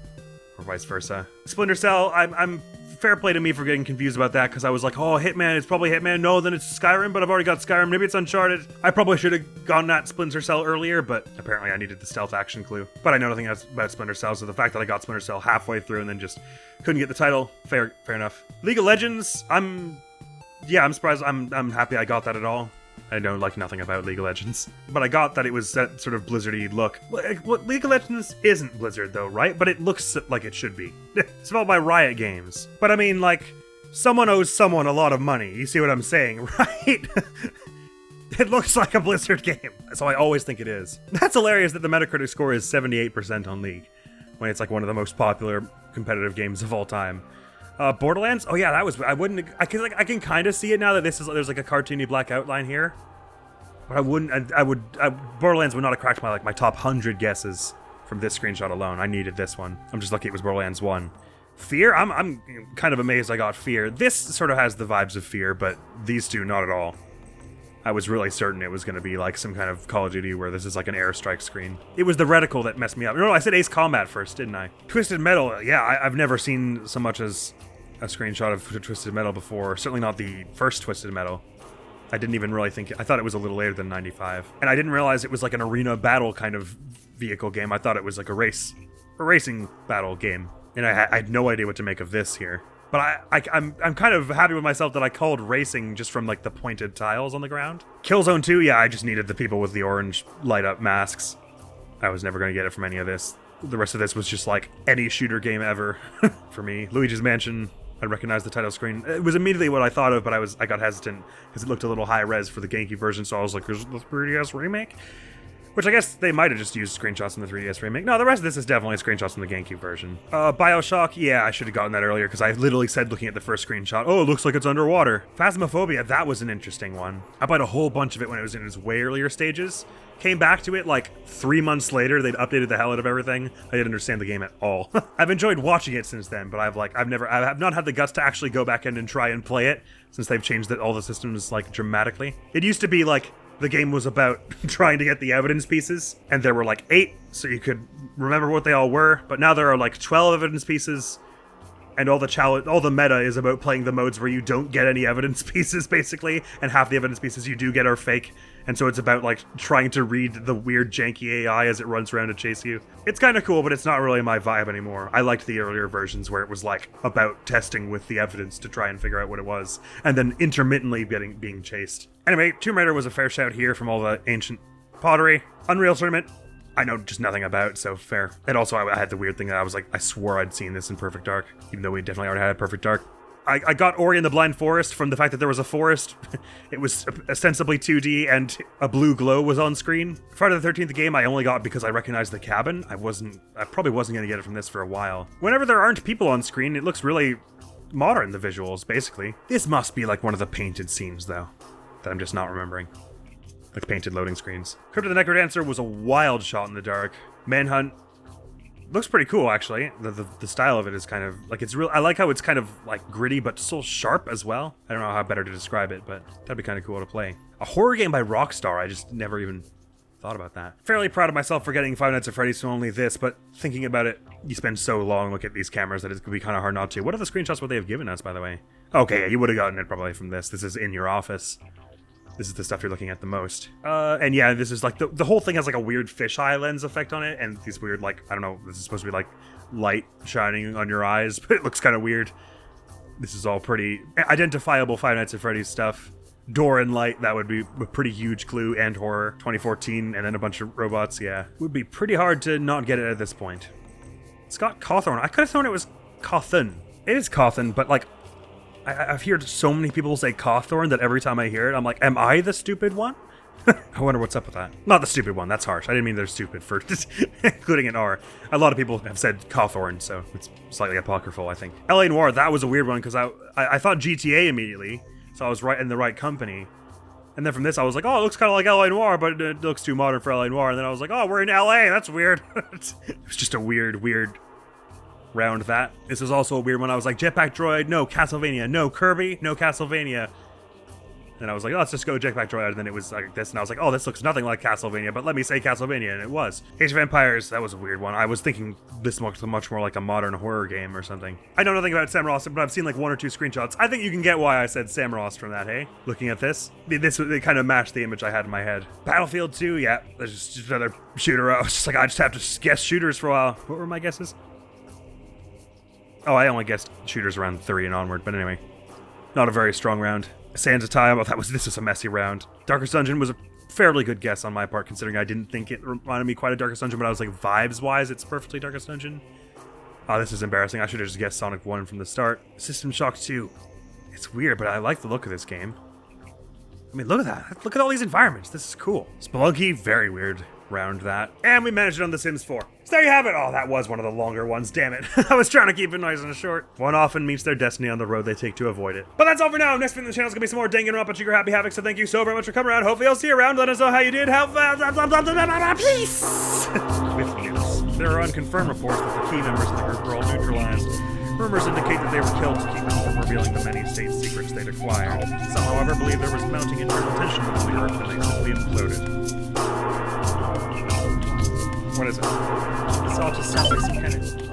or vice versa. Splinter Cell, I'm fair play to me for getting confused about that, because I was like, oh, Hitman, it's probably Hitman. No, then it's Skyrim, but I've already got Skyrim. Maybe it's Uncharted. I probably should have gotten at Splinter Cell earlier, but apparently I needed the stealth action clue. But I know nothing else about Splinter Cell, so the fact that I got Splinter Cell halfway through and then just couldn't get the title, fair enough. League of Legends, I'm surprised. I'm happy I got that at all. I know, like, nothing about League of Legends. But I got that it was that sort of Blizzard-y look. League of Legends isn't Blizzard, though, right? But it looks like it should be. It's developed by Riot Games. But I mean, like, someone owes someone a lot of money. You see what I'm saying, right? It looks like a Blizzard game. So I always think it is. That's hilarious that the Metacritic score is 78% on League, when it's, like, one of the most popular competitive games of all time. Borderlands? Oh yeah, that was, I can kind of see it now that there's like a cartoony black outline here. But Borderlands would not have cracked my top 100 guesses from this screenshot alone. I needed this one. I'm just lucky it was Borderlands 1. Fear? I'm kind of amazed I got Fear. This sort of has the vibes of Fear, but these two, not at all. I was really certain it was going to be like some kind of Call of Duty where this is like an airstrike screen. It was the reticle that messed me up. No, I said Ace Combat first, didn't I? Twisted Metal, yeah, I've never seen so much as a screenshot of Twisted Metal before. Certainly not the first Twisted Metal. I didn't even really think... I thought it was a little later than 95. And I didn't realize it was like an arena battle kind of vehicle game. I thought it was like a racing battle game. And I had no idea what to make of this here. But I'm kind of happy with myself that I called racing just from like the pointed tiles on the ground. Killzone 2, yeah, I just needed the people with the orange light up masks. I was never going to get it from any of this. The rest of this was just like any shooter game ever for me. Luigi's Mansion... I recognized the title screen. It was immediately what I thought of, but I got hesitant because it looked a little high res for the GameCube version, so I was like, there's the 3DS remake? Which I guess they might have just used screenshots in the 3DS remake. No, the rest of this is definitely screenshots from the GameCube version. Bioshock, yeah, I should have gotten that earlier because I literally said looking at the first screenshot, oh, it looks like it's underwater. Phasmophobia, that was an interesting one. I played a whole bunch of it when it was in its way earlier stages. Came back to it like 3 months later. They'd updated the hell out of everything. I didn't understand the game at all. I've enjoyed watching it since then, but I have not had the guts to actually go back in and try and play it since they've changed all the systems like dramatically. It used to be like the game was about trying to get the evidence pieces, and there were like 8, so you could remember what they all were. But now there are like 12 evidence pieces, and all the meta is about playing the modes where you don't get any evidence pieces, basically, and half the evidence pieces you do get are fake. And so it's about, like, trying to read the weird, janky AI as it runs around to chase you. It's kind of cool, but it's not really my vibe anymore. I liked the earlier versions where it was, like, about testing with the evidence to try and figure out what it was, and then intermittently being chased. Anyway, Tomb Raider was a fair shout here from all the ancient pottery. Unreal Tournament, I know just nothing about, so fair. And also, I had the weird thing that I was like, I swore I'd seen this in Perfect Dark, even though we definitely already had Perfect Dark. I got Ori and the Blind Forest from the fact that there was a forest. It was ostensibly 2D and a blue glow was on screen. Friday the 13th game I only got because I recognized the cabin. I probably wasn't going to get it from this for a while. Whenever there aren't people on screen, it looks really modern, the visuals, basically. This must be like one of the painted scenes, though, that I'm just not remembering. Like painted loading screens. Crypt of the Necrodancer was a wild shot in the dark. Manhunt, Looks pretty cool, actually. The style of it is kind of like, it's real. I like how it's kind of like gritty, but still sharp as well. I don't know how better to describe it, but that'd be kind of cool to play. A horror game by Rockstar. I just never even thought about that. Fairly proud of myself for getting Five Nights at Freddy's to only this, but thinking about it, you spend so long looking at these cameras that it could be kind of hard not to. What are the screenshots what they have given us, by the way? Okay, yeah, you would have gotten it probably from this. This is in your office. This is the stuff you're looking at the most. And yeah, this is like, the whole thing has like a weird fisheye lens effect on it, and these weird, like, I don't know, this is supposed to be like light shining on your eyes, but it looks kind of weird. This is all pretty identifiable Five Nights at Freddy's stuff. Door and light, that would be a pretty huge clue, and horror. 2014, and then a bunch of robots, yeah. Would be pretty hard to not get it at this point. Scott Cawthorn, I could have thought it was Cawthon. It is Cawthon, but like, I've heard so many people say Cawthorn that every time I hear it, I'm like, am I the stupid one? I wonder what's up with that. Not the stupid one, that's harsh. I didn't mean they're stupid for including an R. A lot of people have said Cawthorn, so it's slightly apocryphal, I think. L.A. Noire, that was a weird one, because I thought GTA immediately, so I was right in the right company. And then from this, I was like, oh, it looks kind of like L.A. Noire, but it looks too modern for L.A. Noire. And then I was like, oh, we're in L.A., that's weird. It was just a weird round that. This is also a weird one. I was like, Jetpack Droid, no Castlevania, no Kirby, no Castlevania. And I was like, oh, let's just go Jetpack Droid. And then it was like this, and I was like, oh, this looks nothing like Castlevania, but let me say Castlevania, and it was. Age of Empires, that was a weird one. I was thinking this looks much more like a modern horror game or something. I know nothing about Samrost, but I've seen like 1 or 2 screenshots. I think you can get why I said Samrost from that, hey? Looking at this, it kind of matched the image I had in my head. Battlefield 2, yeah, there's just another shooter. I was just like, I just have to guess shooters for a while. What were my guesses? Oh, I only guessed shooters around 3 and onward, but anyway. Not a very strong round. Sands of Time, this was a messy round. Darkest Dungeon was a fairly good guess on my part, considering I didn't think it reminded me quite of Darkest Dungeon, but I was like, vibes-wise, it's perfectly Darkest Dungeon. Oh, this is embarrassing. I should have just guessed Sonic 1 from the start. System Shock 2. It's weird, but I like the look of this game. I mean, look at that. Look at all these environments. This is cool. Spelunky, very weird round that. And we managed it on The Sims 4. So there you have it. Oh, that was one of the longer ones, damn it. I was trying to keep it nice and short. One often meets their destiny on the road they take to avoid it. But that's all for now. Next video on the channel is going to be some more Dang and Up, but you're happy havoc, so thank you so very much for coming around. Hopefully I'll see you around. Let us know how you did. Peace! With news. There are unconfirmed reports that the key members of the group were all neutralized. Rumors indicate that they were killed to keep them from revealing the many state secrets they'd acquired. Some, however, believe there was mounting internal tension within the group and they simply imploded. What is it? This all just sounds like some kind of